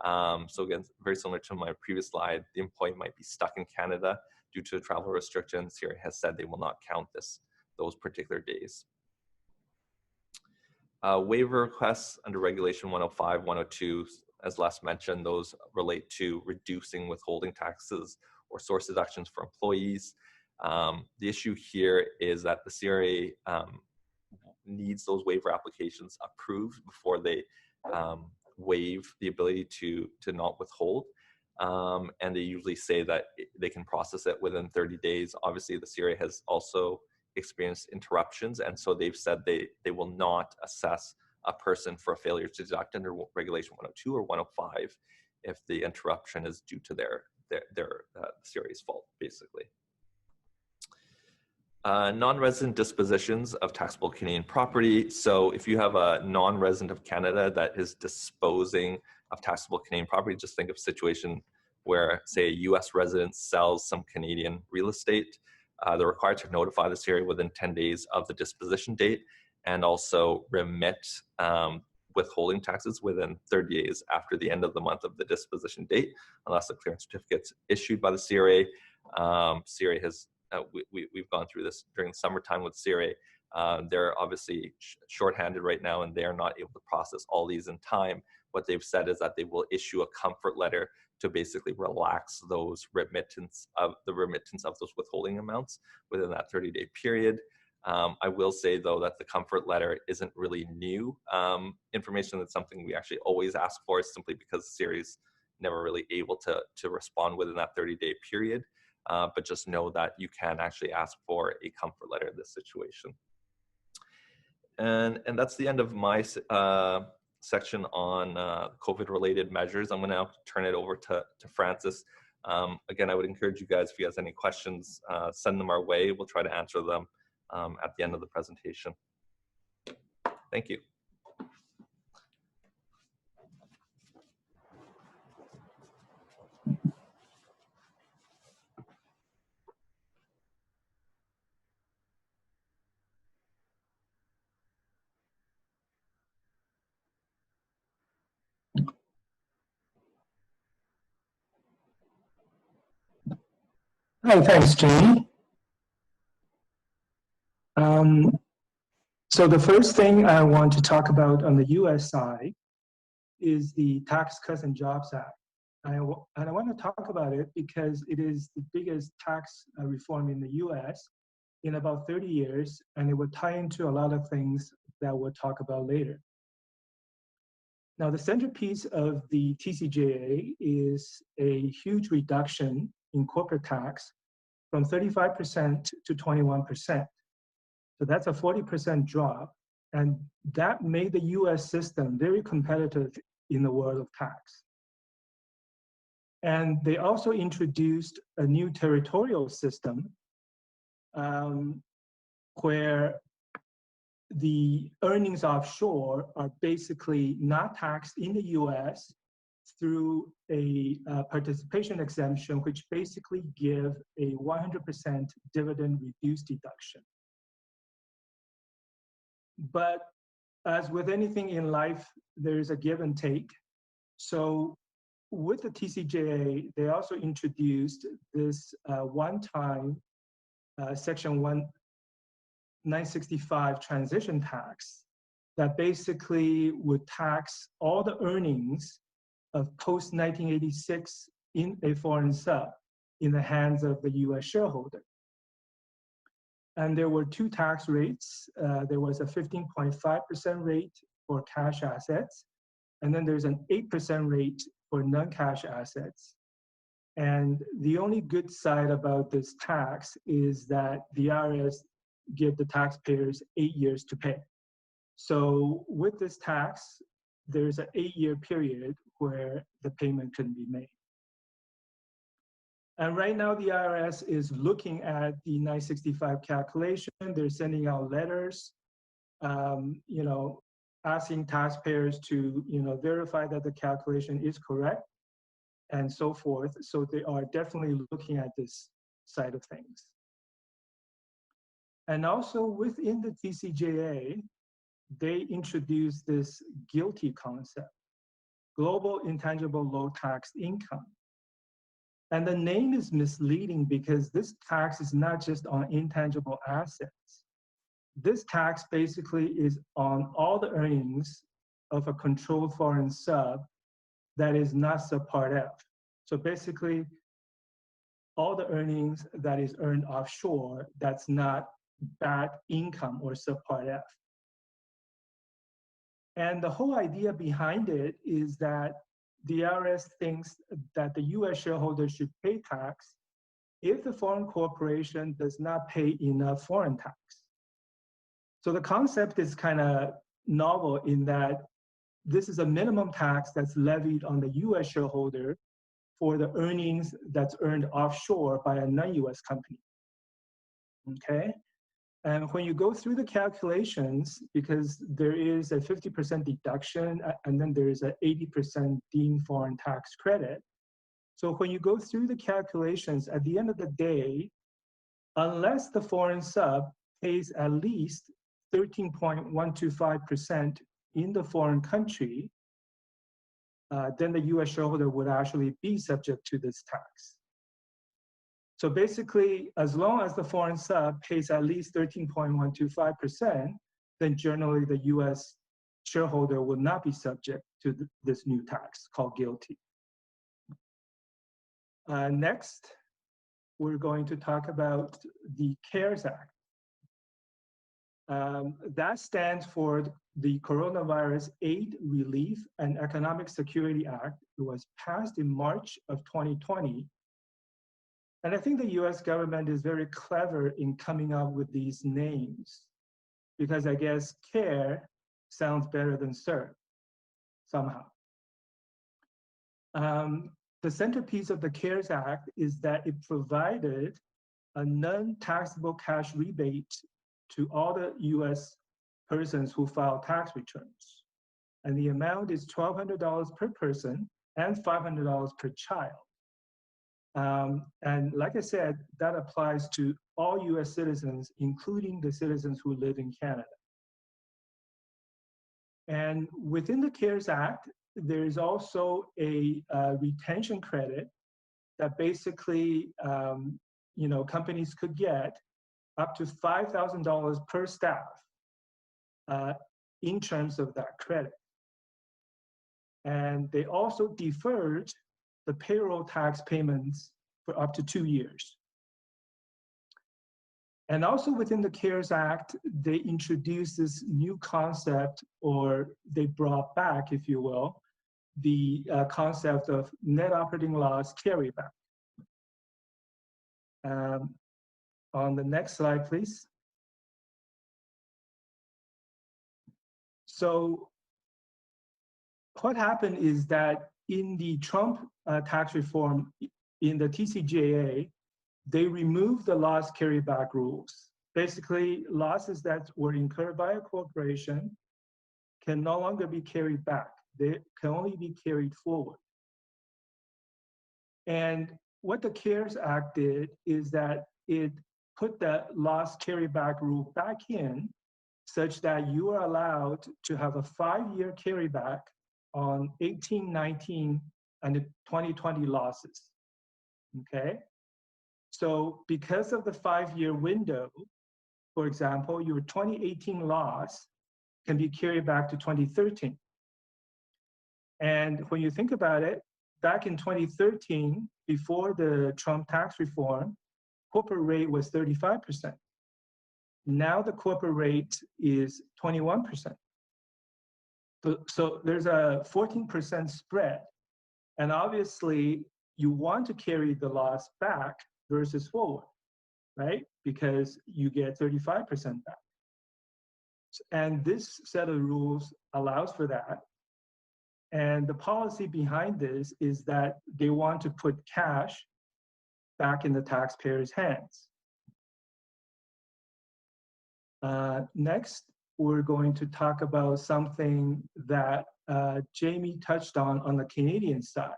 So again, very similar to my previous slide, the employee might be stuck in Canada due to travel restrictions. CRA has said they will not count those particular days. Waiver requests under Regulation 105, 102, as Les mentioned, those relate to reducing withholding taxes or source deductions for employees. The issue here is that the CRA needs those waiver applications approved before they waive the ability to not withhold. And they usually say that they can process it within 30 days. Obviously, the CRA has also experienced interruptions, and so they've said they will not assess a person for a failure to deduct under Regulation 102 or 105 if the interruption is due to their CRA's fault, basically. Non-resident dispositions of taxable Canadian property. So if you have a non-resident of Canada that is disposing of taxable Canadian property, just think of a situation where, say, a US resident sells some Canadian real estate. They're required to notify the CRA within 10 days of the disposition date and also remit withholding taxes within 30 days after the end of the month of the disposition date, unless a clearance certificate is issued by the CRA. CRA has we've gone through this during the summertime with CRA. They're obviously shorthanded right now, and they are not able to process all these in time. What they've said is that they will issue a comfort letter to basically relax those remittance of those withholding amounts within that 30-day period. I will say, though, that the comfort letter isn't really new information. That's something we actually always ask for, simply because CRA is never really able to respond within that 30-day period. But just know that you can actually ask for a comfort letter in this situation. And that's the end of my section on COVID-related measures. I'm going to turn it over to Francis. Again, I would encourage you guys, if you guys have any questions, send them our way. We'll try to answer them at the end of the presentation. Thank you. Hi, thanks, Jamie. So the first thing I want to talk about on the US side is the Tax Cuts and Jobs Act. And I want to talk about it because it is the biggest tax reform in the US in about 30 years, and it will tie into a lot of things that we'll talk about later. Now, the centerpiece of the TCJA is a huge reduction in corporate tax from 35% to 21%. So that's a 40% drop, and that made the US system very competitive in the world of tax. And they also introduced a new territorial system where the earnings offshore are basically not taxed in the US through a participation exemption, which basically give a 100% dividend reduced deduction. But as with anything in life, there's a give and take. So with the TCJA, they also introduced this one-time Section 965 transition tax that basically would tax all the earnings of post-1986 in a foreign sub in the hands of the US shareholder. And there were two tax rates. There was a 15.5% rate for cash assets, and then there's an 8% rate for non-cash assets. And the only good side about this tax is that the IRS give the taxpayers 8 years to pay. So with this tax, there's an 8-year period where the payment can be made. And right now, the IRS is looking at the 965 calculation. They're sending out letters, asking taxpayers to, verify that the calculation is correct, and so forth. So they are definitely looking at this side of things. And also within the TCJA, they introduced this GILTI concept, Global Intangible Low Taxed Income. And the name is misleading because this tax is not just on intangible assets. This tax basically is on all the earnings of a controlled foreign sub that is not subpart F. So basically, all the earnings that is earned offshore that's not bad income or subpart F. And the whole idea behind it is that the IRS thinks that the US shareholder should pay tax if the foreign corporation does not pay enough foreign tax. So the concept is kind of novel in that this is a minimum tax that's levied on the US shareholder for the earnings that's earned offshore by a non-US company, okay? And when you go through the calculations, because there is a 50% deduction and then there is an 80% deemed foreign tax credit. So when you go through the calculations, at the end of the day, unless the foreign sub pays at least 13.125% in the foreign country, then the US shareholder would actually be subject to this tax. So basically, as long as the foreign sub pays at least 13.125%, then generally the US shareholder will not be subject to this new tax called GILTI. Next, we're going to talk about the CARES Act. That stands for the Coronavirus Aid, Relief, and Economic Security Act. It was passed in March of 2020. And I think the US government is very clever in coming up with these names, because I guess CARE sounds better than CERB somehow. The centerpiece of the CARES Act is that it provided a non-taxable cash rebate to all the US persons who file tax returns. And the amount is $1,200 per person and $500 per child. And like I said, that applies to all US citizens, including the citizens who live in Canada. And within the CARES Act, there is also a retention credit that basically companies could get up to $5,000 per staff in terms of that credit. And they also deferred the payroll tax payments for up to 2 years. And also within the CARES Act, they introduced this new concept, or they brought back, if you will, the concept of net operating loss carryback. On the next slide, please. So what happened is that in the Trump tax reform, in the TCJA, they removed the loss carryback rules. Basically, losses that were incurred by a corporation can no longer be carried back. They can only be carried forward. And what the CARES Act did is that it put that loss carryback rule back in, such that you are allowed to have a 5-year carryback on 18, 19, and the 2020 losses, okay? So because of the 5-year window, for example, your 2018 loss can be carried back to 2013. And when you think about it, back in 2013, before the Trump tax reform, corporate rate was 35%. Now the corporate rate is 21%. So there's a 14% spread. And obviously, you want to carry the loss back versus forward, right? Because you get 35% back. And this set of rules allows for that. And the policy behind this is that they want to put cash back in the taxpayers' hands. Next, we're going to talk about something that Jamie touched on the Canadian side,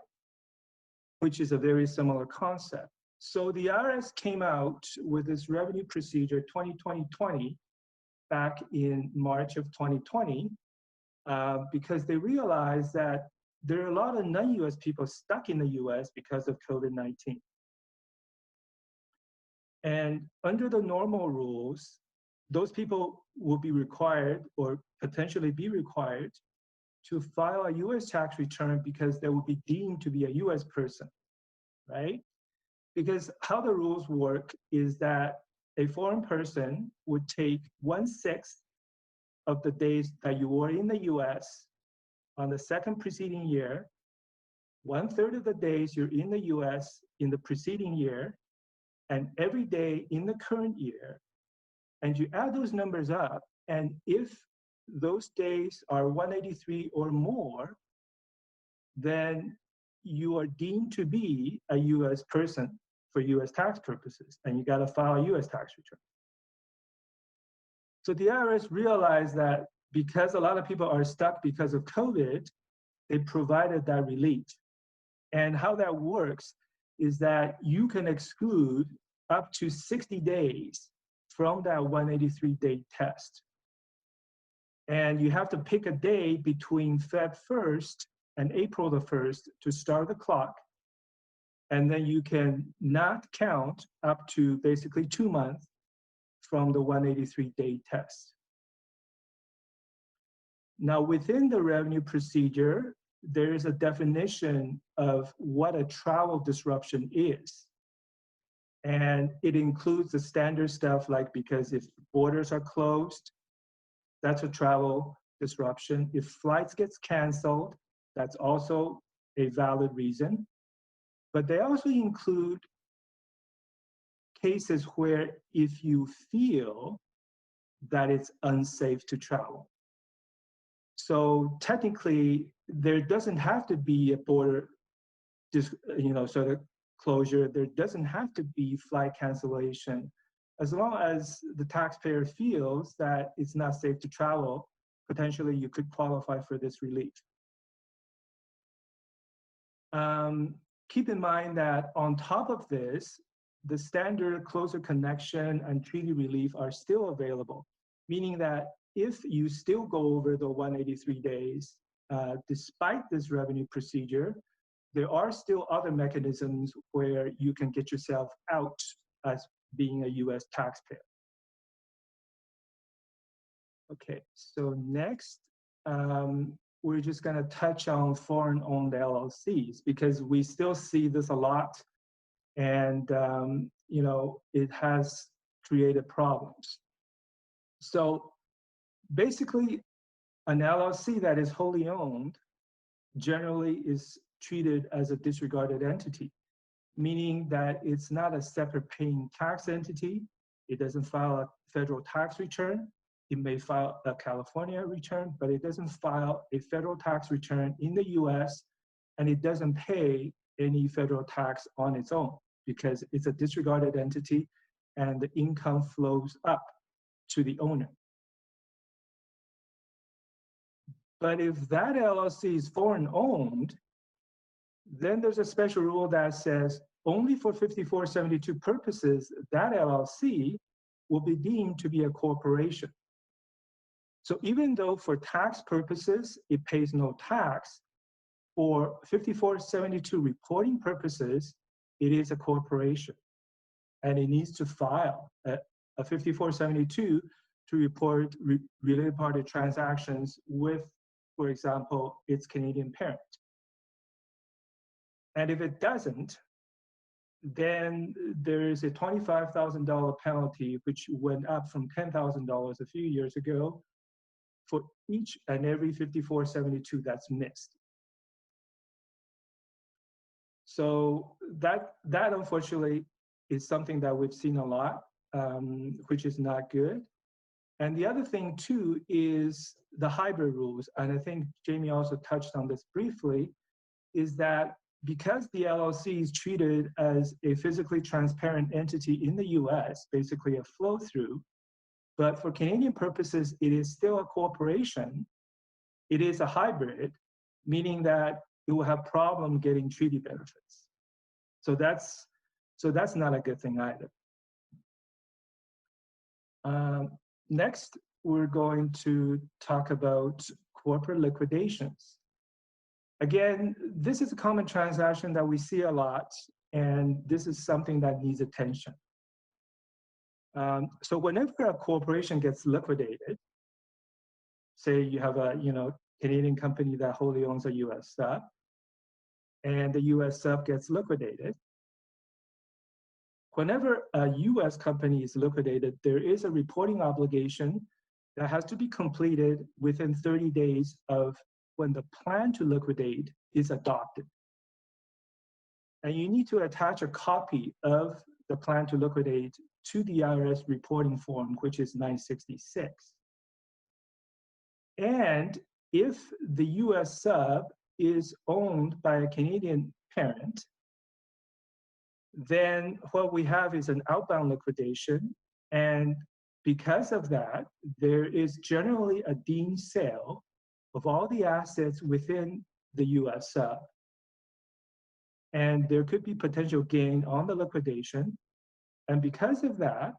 which is a very similar concept. So the IRS came out with this revenue procedure 2020 back in March of 2020 because they realized that there are a lot of non-US people stuck in the US because of COVID-19. And under the normal rules, those people will be required or potentially be required to file a US tax return because they will be deemed to be a US person, right? Because how the rules work is that a foreign person would take 1/6 of the days that you were in the US on the second preceding year, 1/3 of the days you're in the US in the preceding year, and every day in the current year, and you add those numbers up, and if those days are 183 or more, then you are deemed to be a US person for US tax purposes, and you gotta file a US tax return. So the IRS realized that because a lot of people are stuck because of COVID, they provided that relief. And how that works is that you can exclude up to 60 days from that 183-day test. And you have to pick a day between Feb 1st and April the 1st to start the clock. And then you can not count up to basically 2 months from the 183-day test. Now, within the revenue procedure, there is a definition of what a travel disruption is. And it includes the standard stuff like, because if borders are closed, that's a travel disruption. If flights gets canceled, that's also a valid reason. But they also include cases where if you feel that it's unsafe to travel. So technically, there doesn't have to be a border, sort of closure. There doesn't have to be flight cancellation. As long as the taxpayer feels that it's not safe to travel, potentially you could qualify for this relief. Keep in mind that on top of this, the standard closer connection and treaty relief are still available, meaning that if you still go over the 183 days, despite this revenue procedure, there are still other mechanisms where you can get yourself out as being a US taxpayer. Okay, so next, we're just gonna touch on foreign-owned LLCs because we still see this a lot, and it has created problems. So basically, an LLC that is wholly owned generally is treated as a disregarded entity, meaning that it's not a separate paying tax entity. It doesn't file a federal tax return. It may file a California return, but it doesn't file a federal tax return in the US, and it doesn't pay any federal tax on its own because it's a disregarded entity and the income flows up to the owner. But if that LLC is foreign owned, then there's a special rule that says only for 5472 purposes, that LLC will be deemed to be a corporation. So even though for tax purposes, it pays no tax, for 5472 reporting purposes, it is a corporation. And it needs to file a 5472 to report related party transactions with, for example, its Canadian parent. And if it doesn't, then there is a $25,000 penalty, which went up from $10,000 a few years ago for each and every 5472 that's missed. So that unfortunately is something that we've seen a lot, which is not good. And the other thing too is the hybrid rules. And I think Jamie also touched on this briefly, is that because the LLC is treated as a physically transparent entity in the US, basically a flow through, but for Canadian purposes, it is still a corporation. It is a hybrid, meaning that it will have problem getting treaty benefits. So that's not a good thing either. Next, we're going to talk about corporate liquidations. Again, this is a common transaction that we see a lot, and this is something that needs attention. So whenever a corporation gets liquidated, say you have a Canadian company that wholly owns a US sub, and the US sub gets liquidated, whenever a US company is liquidated, there is a reporting obligation that has to be completed within 30 days of when the plan to liquidate is adopted. And you need to attach a copy of the plan to liquidate to the IRS reporting form, which is 966. And if the US sub is owned by a Canadian parent, then what we have is an outbound liquidation. And because of that, there is generally a deemed sale of all the assets within the US sub. And there could be potential gain on the liquidation. And because of that,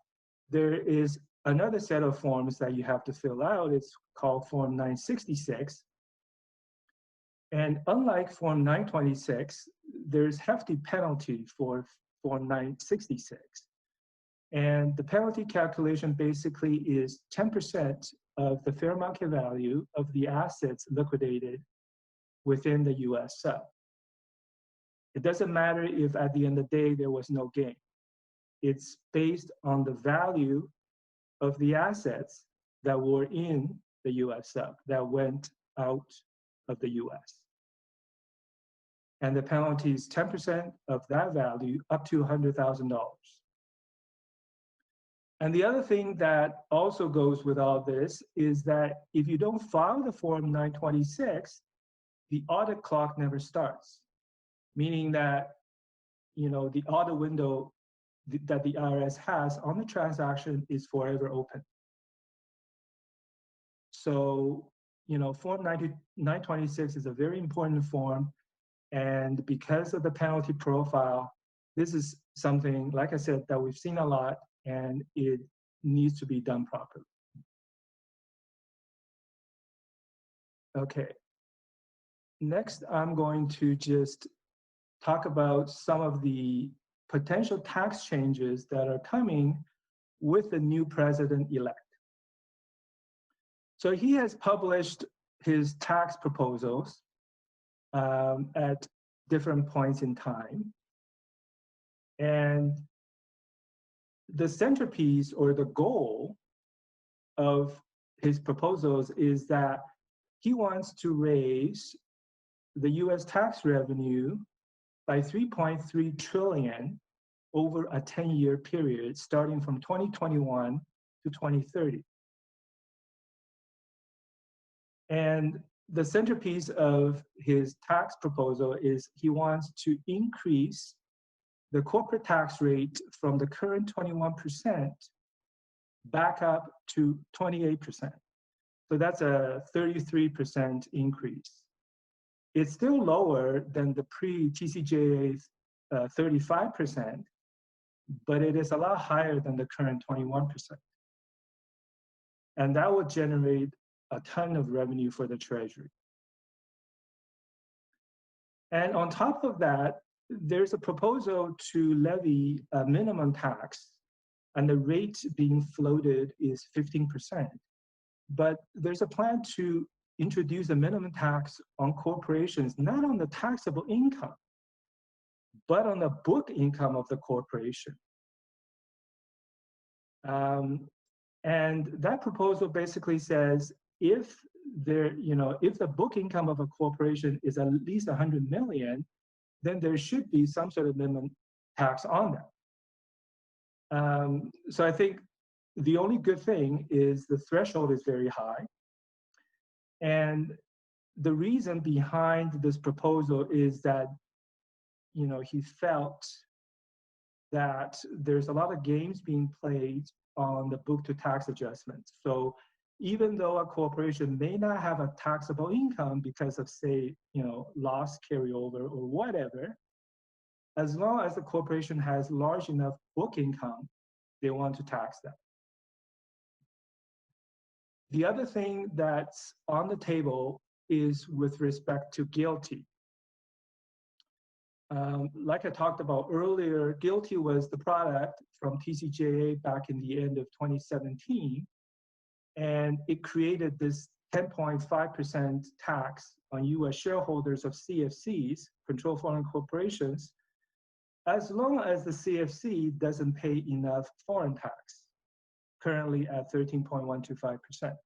there is another set of forms that you have to fill out. It's called Form 966. And unlike Form 926, there's hefty penalty for Form 966. And the penalty calculation basically is 10% of the fair market value of the assets liquidated within the US sub. It doesn't matter if at the end of the day there was no gain. It's based on the value of the assets that were in the US sub that went out of the US. And the penalty is 10% of that value up to $100,000. And the other thing that also goes with all this is that if you don't file the Form 926, the audit clock never starts, meaning that the audit window that the IRS has on the transaction is forever open. So, Form 926 is a very important form, and because of the penalty profile, this is something, like I said, that we've seen a lot, and it needs to be done properly. Okay. Next, I'm going to just talk about some of the potential tax changes that are coming with the new president-elect. So he has published his tax proposals at different points in time. And the centerpiece or the goal of his proposals is that he wants to raise the US tax revenue by 3.3 trillion over a 10-year period starting from 2021 to 2030. And the centerpiece of his tax proposal is he wants to increase the corporate tax rate from the current 21% back up to 28%. So that's a 33% increase. It's still lower than the pre-TCJA's 35%, but it is a lot higher than the current 21%. And that would generate a ton of revenue for the Treasury. And on top of that, there's a proposal to levy a minimum tax, and the rate being floated is 15%. But there's a plan to introduce a minimum tax on corporations, not on the taxable income, but on the book income of the corporation. And that proposal basically says if the book income of a corporation is at least 100 million, then there should be some sort of minimum tax on that. So I think the only good thing is the threshold is very high. And the reason behind this proposal is that, he felt that there's a lot of games being played on the book to tax adjustments. So even though a corporation may not have a taxable income because of, say, loss carryover or whatever, as long as the corporation has large enough book income, they want to tax that. The other thing that's on the table is with respect to GILTI. Like I talked about earlier, GILTI was the product from TCJA back in the end of 2017, and it created this 10.5% tax on US shareholders of CFCs, controlled foreign corporations, as long as the CFC doesn't pay enough foreign tax, currently at 13.125%.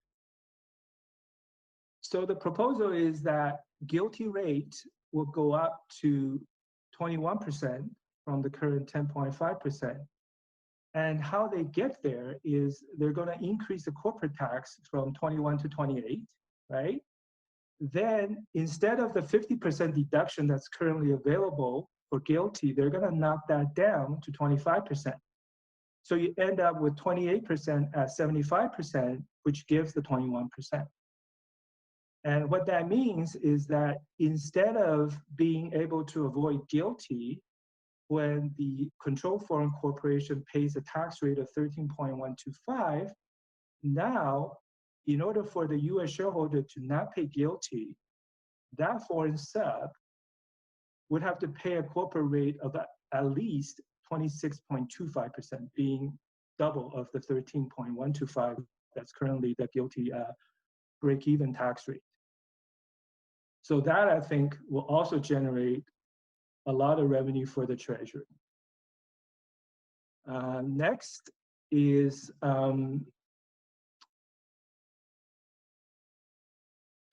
So the proposal is that GILTI rate will go up to 21% from the current 10.5%. And how they get there is they're going to increase the corporate tax from 21 to 28, right? Then instead of the 50% deduction that's currently available for GILTI, they're going to knock that down to 25%. So you end up with 28% at 75%, which gives the 21%. And what that means is that instead of being able to avoid GILTI when the controlled foreign corporation pays a tax rate of 13.125, now, in order for the US shareholder to not pay GILTI, that foreign sub would have to pay a corporate rate of at least 26.25%, being double of the 13.125 that's currently the GILTI break-even tax rate. So that, I think, will also generate a lot of revenue for the Treasury. Next is, can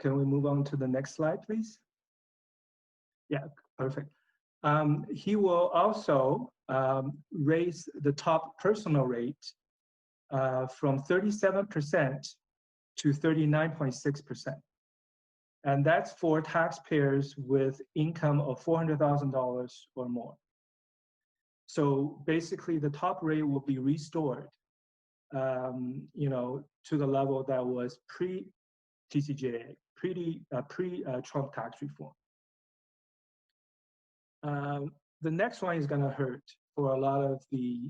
we move on to the next slide, please? Yeah, perfect. He will also raise the top personal rate from 37% to 39.6%. And that's for taxpayers with income of $400,000 or more. So basically, the top rate will be restored, you know, to the level that was pre-TCJA, pre-Trump tax reform. The next one is going to hurt for a lot of the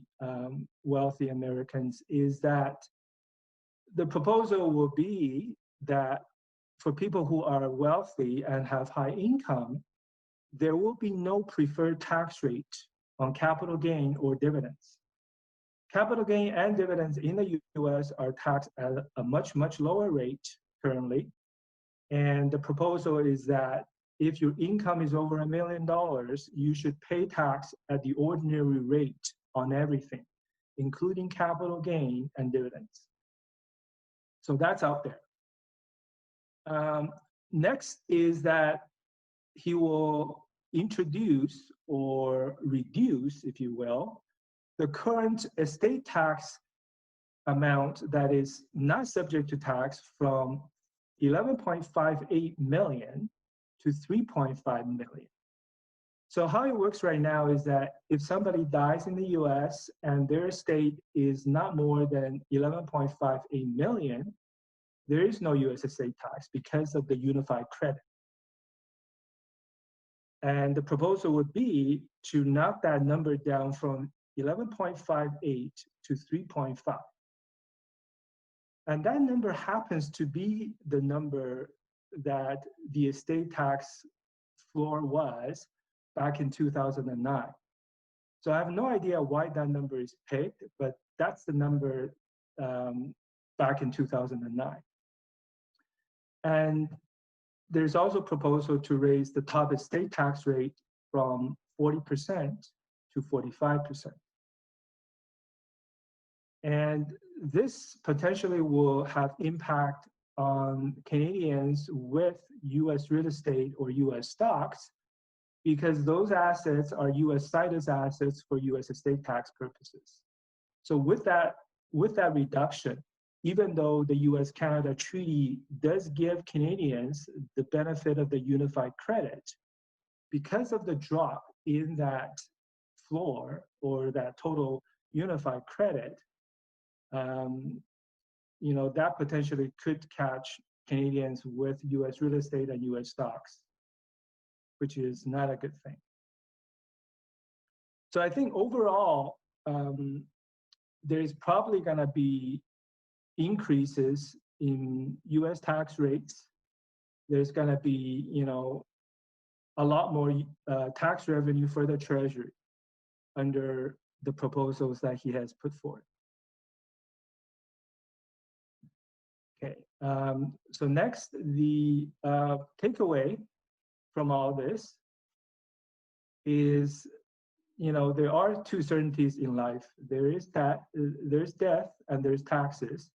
wealthy Americans, is that the proposal will be that for people who are wealthy and have high income, there will be no preferred tax rate on capital gain or dividends. Capital gain and dividends in the US are taxed at a much, much lower rate currently. And the proposal is that if your income is over $1 million, you should pay tax at the ordinary rate on everything, including capital gain and dividends. So that's out there. Next is that he will introduce or reduce, if you will, the current estate tax amount that is not subject to tax from 11.58 million to 3.5 million. So how it works right now is that if somebody dies in the US and their estate is not more than 11.58 million, there is no US estate tax because of the unified credit. And the proposal would be to knock that number down from 11.58 to 3.5. And that number happens to be the number that the estate tax floor was back in 2009. So I have no idea why that number is picked, but that's the number back in 2009. And there's also a proposal to raise the top estate tax rate from 40% to 45%. And this potentially will have impact on Canadians with US real estate or US stocks, because those assets are US situs assets for US estate tax purposes. So with that reduction, even though the US-Canada Treaty does give Canadians the benefit of the unified credit, because of the drop in that floor or that total unified credit, you know, that potentially could catch Canadians with US real estate and US stocks, which is not a good thing. So I think overall, there's probably gonna be increases in US tax rates. There's gonna be, you know, a lot more tax revenue for the Treasury under the proposals that he has put forward. Okay, so next, the takeaway from all this is, you know, there are two certainties in life. There's death and there's taxes.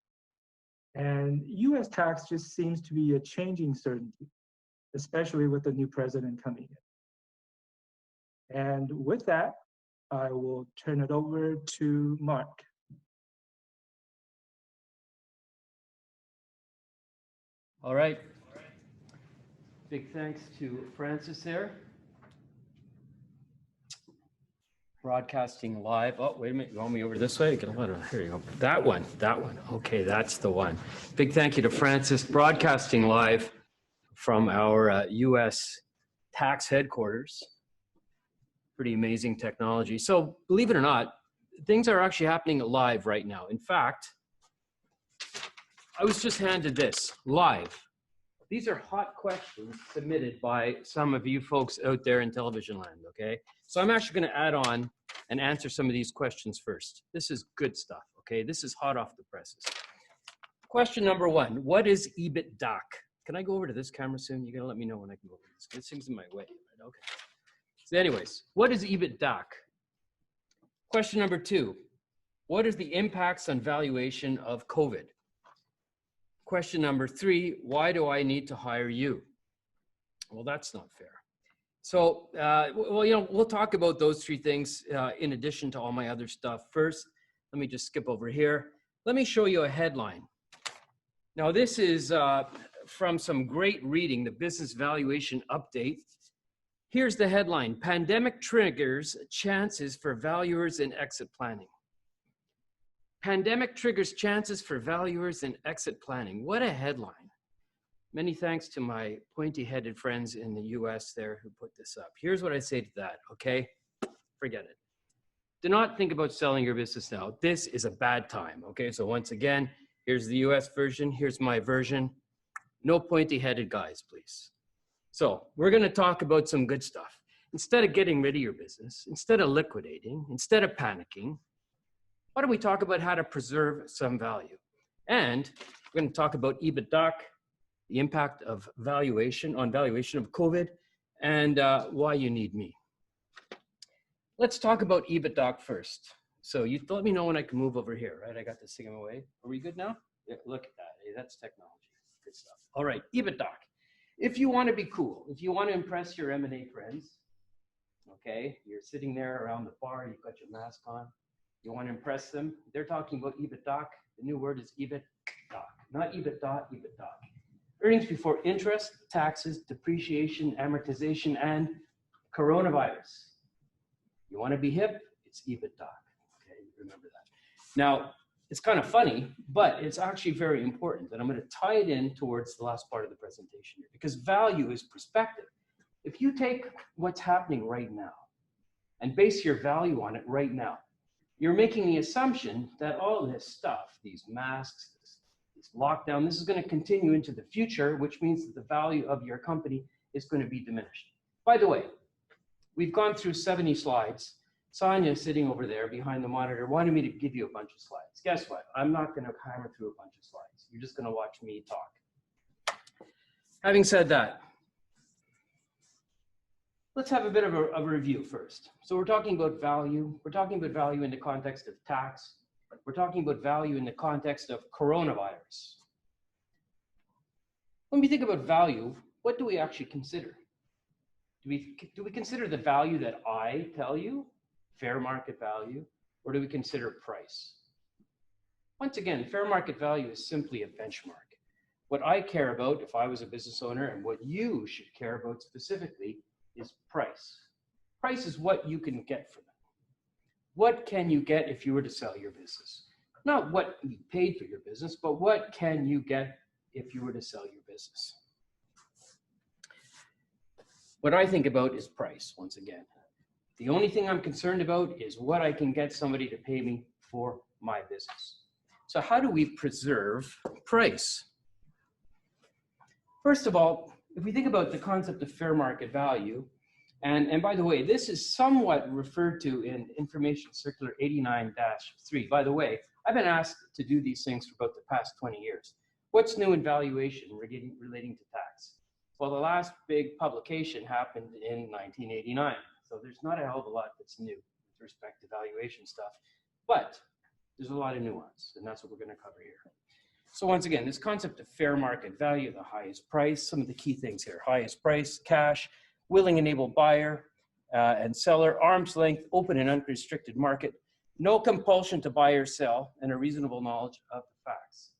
And US tax just seems to be a changing certainty, especially with the new president coming in. And with that, I will turn it over to Mark. All right. Big thanks to Francis there. Broadcasting live. Oh, wait a minute. You want me over this way? Here you go. That one. Okay, that's the one. Big thank you to Francis, broadcasting live from our US tax headquarters. Pretty amazing technology. So believe it or not, things are actually happening live right now. In fact, I was just handed this live. These are hot questions submitted by some of you folks out there in television land, okay? So I'm actually going to add on and answer some of these questions first. This is good stuff, okay? This is hot off the presses. Question number 1, what is EBITDA? Can I go over to this camera soon? You're going to let me know when I can go over this. This thing's in my way, right? Okay. So anyways, what is EBITDA? Question number 2, what is the impacts on valuation of COVID? Question number 3, why do I need to hire you? Well, that's not fair. So, well, you know, we'll talk about those 3 things in addition to all my other stuff. First, let me just skip over here. Let me show you a headline. Now, this is from some great reading, the Business Valuation Update. Here's the headline, Pandemic Triggers Chances for Valuers in Exit Planning. Pandemic triggers chances for valuers in exit planning. What a headline. Many thanks to my pointy-headed friends in the US there who put this up. Here's what I say to that, okay? Forget it. Do not think about selling your business now. This is a bad time, okay? So once again, here's the US version, here's my version. No pointy-headed guys, please. So we're gonna talk about some good stuff. Instead of getting rid of your business, instead of liquidating, instead of panicking, why don't we talk about how to preserve some value? And we're going to talk about EBITDA, the impact of valuation on valuation of COVID, and why you need me. Let's talk about EBITDA first. So you let me know when I can move over here, right? I got this thing in my way. Are we good now? Yeah, look at that. Hey, that's technology. Good stuff. All right, EBITDA. If you want to be cool, if you want to impress your M&A friends, okay, you're sitting there around the bar, you've got your mask on, you want to impress them, they're talking about EBITDA. The new word is EBITDA, not EBITDA, EBITDA. Earnings before interest, taxes, depreciation, amortization, and coronavirus. You want to be hip? It's EBITDA. Okay, remember that. Now, it's kind of funny, but it's actually very important. And I'm going to tie it in towards the last part of the presentation here, because value is perspective. If you take what's happening right now and base your value on it right now, you're making the assumption that all this stuff, these masks, this lockdown, this is going to continue into the future, which means that the value of your company is going to be diminished. By the way, we've gone through 70 slides. Sonia, sitting over there behind the monitor, wanted me to give you a bunch of slides. Guess what? I'm not going to hammer through a bunch of slides. You're just going to watch me talk. Having said that, let's have a bit of a review first. So we're talking about value. We're talking about value in the context of tax. We're talking about value in the context of coronavirus. When we think about value, what do we actually consider? Do we consider the value that I tell you, fair market value, or do we consider price? Once again, fair market value is simply a benchmark. What I care about, if I was a business owner, and what you should care about specifically, is price. Price is what you can get for them. What can you get if you were to sell your business? Not what you paid for your business, but what can you get if you were to sell your business? What I think about is price, once again. The only thing I'm concerned about is what I can get somebody to pay me for my business. So how do we preserve price? First of all, if we think about the concept of fair market value, and by the way, this is somewhat referred to in Information Circular 89-3. By the way, I've been asked to do these things for about the past 20 years. What's new in valuation relating to tax? Well, the last big publication happened in 1989. So there's not a hell of a lot that's new with respect to valuation stuff, but there's a lot of nuance, and that's what we're going to cover here. So once again, this concept of fair market value, the highest price, some of the key things here: highest price, cash, willing and able buyer and seller, arm's length, open and unrestricted market, no compulsion to buy or sell, and a reasonable knowledge of the facts.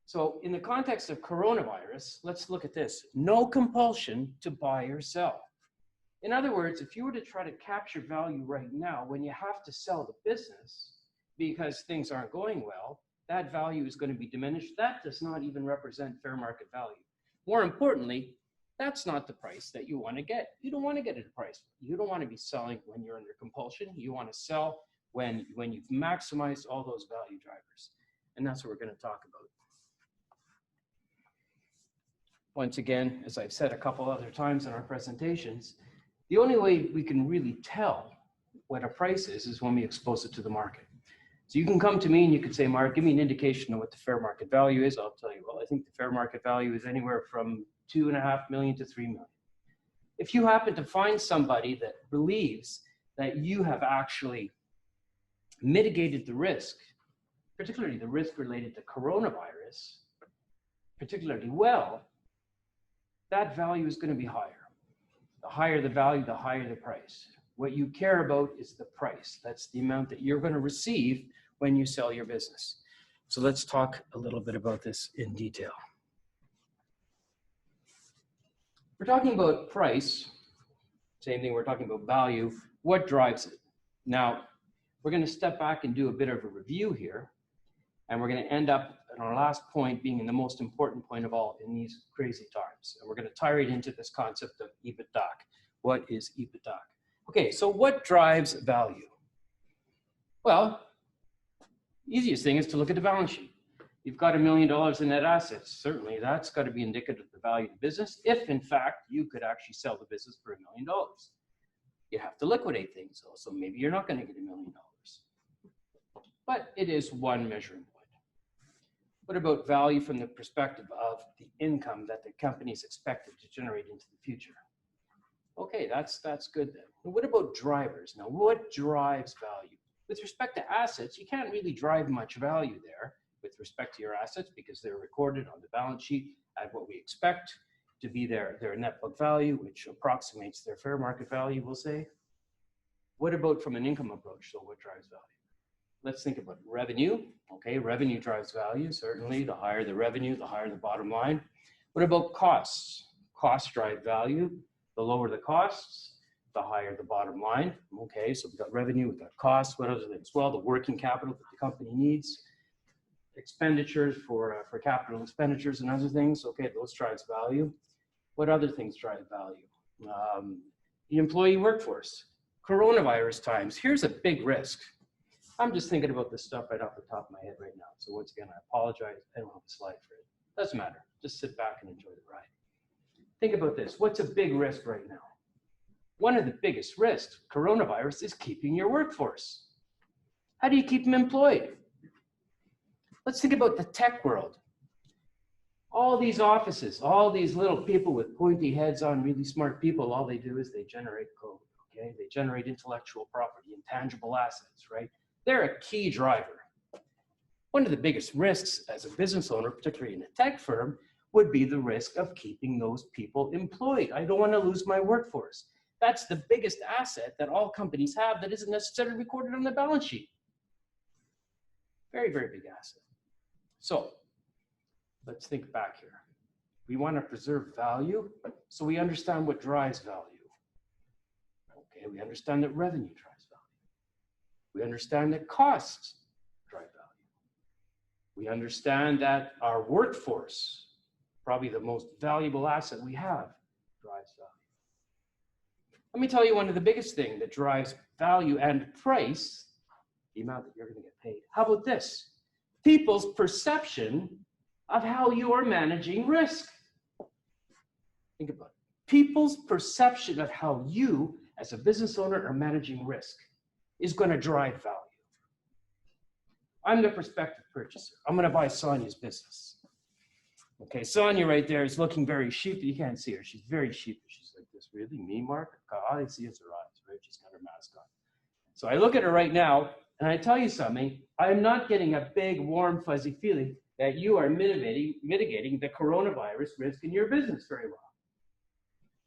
So in the context of coronavirus, let's look at this. No compulsion to buy or sell. In other words, if you were to try to capture value right now, when you have to sell the business because things aren't going well, that value is going to be diminished. That does not even represent fair market value. More importantly, that's not the price that you want to get. You don't want to get at a price. You don't want to be selling when you're under compulsion. You want to sell when you've maximized all those value drivers. And that's what we're going to talk about. once again, as I've said a couple other times in our presentations, the only way we can really tell what a price is when we expose it to the market. So you can come to me and you can say, Mark, give me an indication of what the fair market value is. I'll tell you, well, I think the fair market value is anywhere from 2.5 million to 3 million. If you happen to find somebody that believes that you have actually mitigated the risk, particularly the risk related to coronavirus, particularly well, that value is going to be higher. The higher the value, the higher the price. What you care about is the price. That's the amount that you're going to receive when you sell your business. So let's talk a little bit about this in detail. We're talking about price, same thing, we're talking about value. What drives it? Now, we're going to step back and do a bit of a review here, and we're going to end up at our last point being the most important point of all in these crazy times. And we're going to tie right into this concept of EBITDA. What is EBITDA? Okay, so what drives value? Well, easiest thing is to look at the balance sheet. You've got $1 million in net assets. Certainly, that's got to be indicative of the value of the business. If, in fact, you could actually sell the business for $1 million, you have to liquidate things. So maybe you're not going to get $1 million. But it is one measuring point. What about value from the perspective of the income that the company is expected to generate into the future? Okay, that's good then. But what about drivers? Now, what drives value? With respect to assets, you can't really drive much value there with respect to your assets because they're recorded on the balance sheet at what we expect to be their net book value, which approximates their fair market value, we'll say. What about from an income approach? So what drives value? Let's think about revenue. Okay, revenue drives value. Certainly, the higher the revenue, the higher the bottom line. What about costs? Costs drive value. The lower the costs, the higher the bottom line. Okay, so we've got revenue, we've got costs. What other things? Well, the working capital that the company needs, expenditures for capital expenditures and other things. Okay, those drives value. What other things drive value? The employee workforce. Coronavirus times. Here's a big risk. I'm just thinking about this stuff right off the top of my head right now. So once again, I apologize. I don't have a slide for it. Doesn't matter. Just sit back and enjoy the ride. Think about this. What's a big risk right now? One of the biggest risks, coronavirus, is keeping your workforce. How do you keep them employed? Let's think about the tech world. All these offices, all these little people with pointy heads on, really smart people, all they do is they generate code, okay? They generate intellectual property, intangible assets, right? They're a key driver. One of the biggest risks as a business owner, particularly in a tech firm, would be the risk of keeping those people employed. I don't want to lose my workforce. That's the biggest asset that all companies have that isn't necessarily recorded on the balance sheet. Very, very big asset. So let's think back here. We want to preserve value, so we understand what drives value. Okay, we understand that revenue drives value. We understand that costs drive value. We understand that our workforce, probably the most valuable asset we have, drives value. Let me tell you one of the biggest things that drives value and price, the amount that you're going to get paid. How about this? People's perception of how you are managing risk. Think about it. People's perception of how you, as a business owner, are managing risk is going to drive value. I'm the prospective purchaser. I'm going to buy Sonia's business. Okay, Sonia right there is looking very sheepish. You can't see her. She's very sheepish. She's like this. Really? Me, Mark? All I see is her eyes, right? She's got her mask on. So I look at her right now, and I tell you something. I'm not getting a big, warm, fuzzy feeling that you are mitigating the coronavirus risk in your business very well.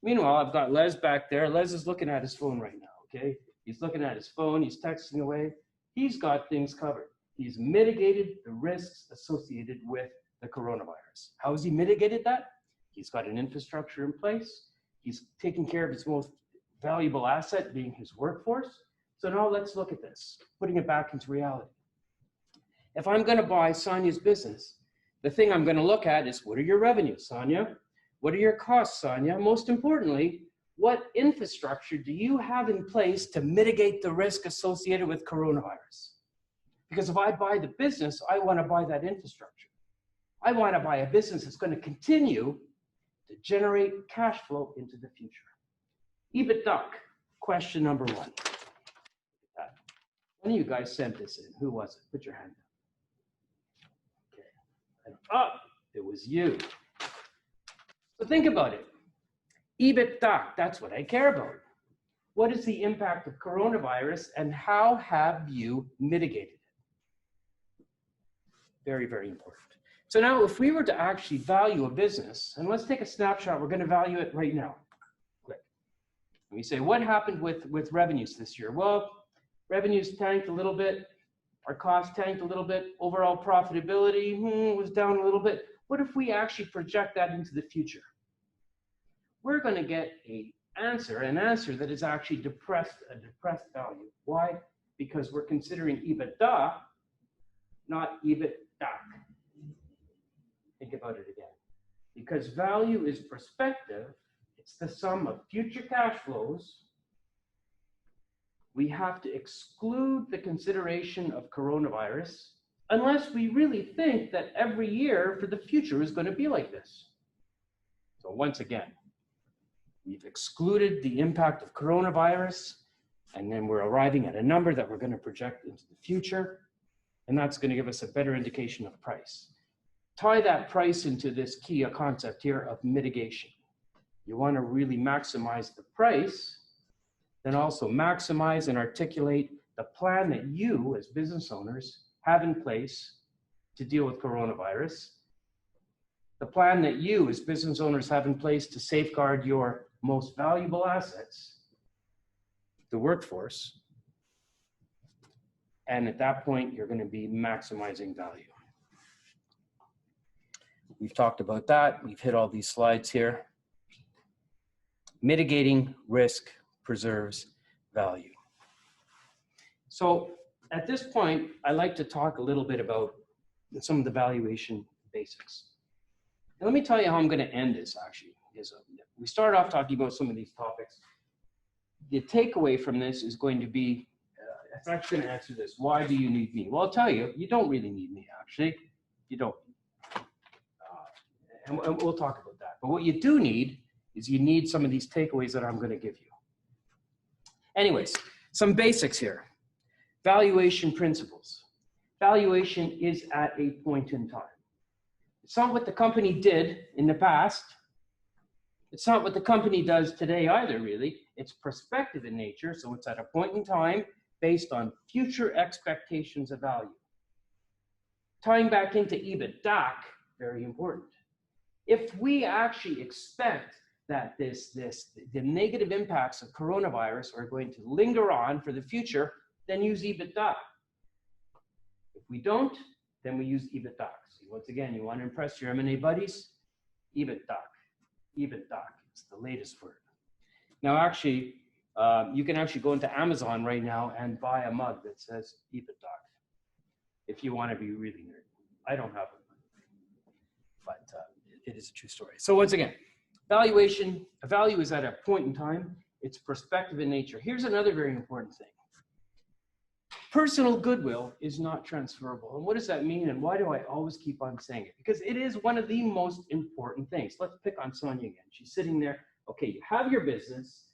Meanwhile, I've got Les back there. Les is looking at his phone right now, okay? He's looking at his phone. He's texting away. He's got things covered. He's mitigated the risks associated with the coronavirus. How has he mitigated that? He's got an infrastructure in place. He's taking care of his most valuable asset, being his workforce. So now let's look at this, putting it back into reality. If I'm going to buy Sonia's business, the thing I'm going to look at is, what are your revenues, Sonia? What are your costs, Sonia? Most importantly, what infrastructure do you have in place to mitigate the risk associated with coronavirus? Because if I buy the business, I want to buy that infrastructure. I want to buy a business that's going to continue to generate cash flow into the future. EBITDA, question number 1. One of you guys sent this in. Who was it? Put your hand up. Okay. Oh, it was you. So think about it. EBITDA, that's what I care about. What is the impact of coronavirus and how have you mitigated it? Very, very important. So now if we were to actually value a business, and let's take a snapshot, we're going to value it right now. Click. And we say, what happened with revenues this year? Well, revenues tanked a little bit. Our costs tanked a little bit. Overall profitability was down a little bit. What if we actually project that into the future? We're going to get an answer that is actually a depressed value. Why? Because we're considering EBITDA, not EBITDA. Think about it again. Because value is perspective, it's the sum of future cash flows. We have to exclude the consideration of coronavirus unless we really think that every year for the future is going to be like this. So once again, we've excluded the impact of coronavirus, and then we're arriving at a number that we're going to project into the future, and that's going to give us a better indication of price. Tie that price into this key concept here of mitigation. You want to really maximize the price, then also maximize and articulate the plan that you as business owners have in place to deal with coronavirus, the plan that you as business owners have in place to safeguard your most valuable assets, the workforce, and at that point, you're going to be maximizing value. We've talked about that. We've hit all these slides here. Mitigating risk preserves value. So at this point, I like to talk a little bit about some of the valuation basics. And let me tell you how I'm going to end this actually. We started off talking about some of these topics. The takeaway from this is going to be, I'm actually going to answer this. Why do you need me? Well, I'll tell you, you don't really need me actually. You don't. And we'll talk about that. But what you do need is you need some of these takeaways that I'm going to give you. Anyways, some basics here. Valuation principles. Valuation is at a point in time. It's not what the company did in the past. It's not what the company does today either, really. It's prospective in nature, so it's at a point in time based on future expectations of value. Tying back into EBITDA, very important. If we actually expect that the negative impacts of coronavirus are going to linger on for the future, then use EBITDA. If we don't, then we use EBITDA. So once again, you want to impress your M&A buddies? EBITDA. EBITDA is the latest word. Now, actually, you can actually go into Amazon right now and buy a mug that says EBITDA if you want to be really nerdy. I don't have it, but it is a true story. So once again, valuation, a value is at a point in time. It's prospective in nature. Here's another very important thing. Personal goodwill is not transferable. And what does that mean? And why do I always keep on saying it? Because it is one of the most important things. Let's pick on Sonia again. She's sitting there. Okay, you have your business.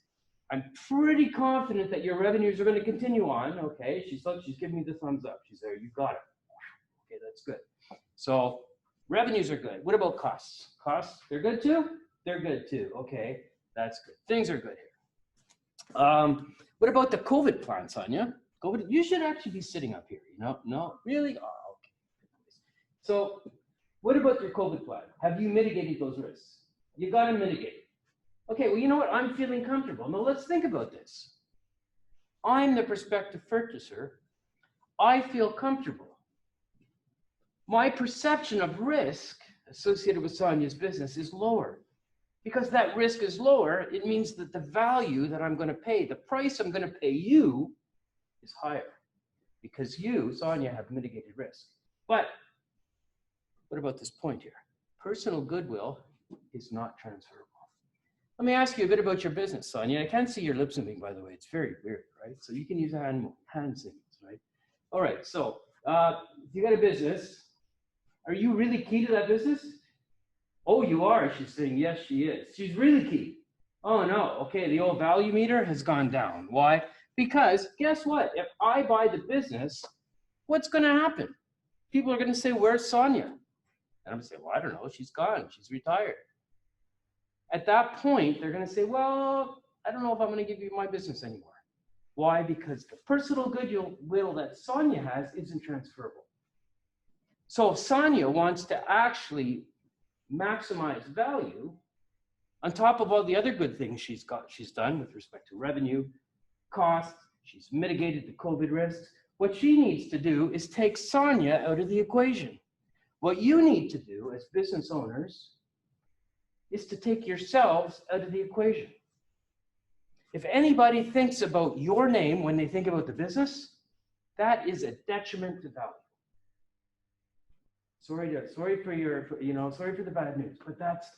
I'm pretty confident that your revenues are going to continue on. Okay, she's giving me the thumbs up. She's there. You got it. Okay, that's good. So revenues are good. What about costs? Costs, they're good too? They're good too. Okay, that's good. Things are good here. What about the COVID plan, Sonia? COVID, you should actually be sitting up here, you know? No, really? Oh, okay. So what about your COVID plan? Have you mitigated those risks? You got to mitigate. Okay, well, you know what? I'm feeling comfortable. Now let's think about this. I'm the prospective purchaser. I feel comfortable. My perception of risk associated with Sonia's business is lower. Because that risk is lower, it means that the value that I'm going to pay, the price I'm going to pay you, is higher. Because you, Sonia, have mitigated risk. But what about this point here? Personal goodwill is not transferable. Let me ask you a bit about your business, Sonia. I can't see your lips moving, by the way. It's very weird, right? So you can use hand signals, right? All right, so if you got a business, are you really key to that business? Oh, you are? She's saying, yes, she is. She's really key. Oh, no. Okay, the old value meter has gone down. Why? Because guess what? If I buy the business, what's going to happen? People are going to say, where's Sonia? And I'm going to say, well, I don't know. She's gone. She's retired. At that point, they're going to say, well, I don't know if I'm going to give you my business anymore. Why? Because the personal goodwill that Sonia has isn't transferable. So if Sonia wants to actually maximize value, on top of all the other good things she's done with respect to revenue, costs, she's mitigated the COVID risks, what she needs to do is take Sonia out of the equation. What you need to do as business owners is to take yourselves out of the equation. If anybody thinks about your name when they think about the business, that is a detriment to value. Sorry for the bad news, but that's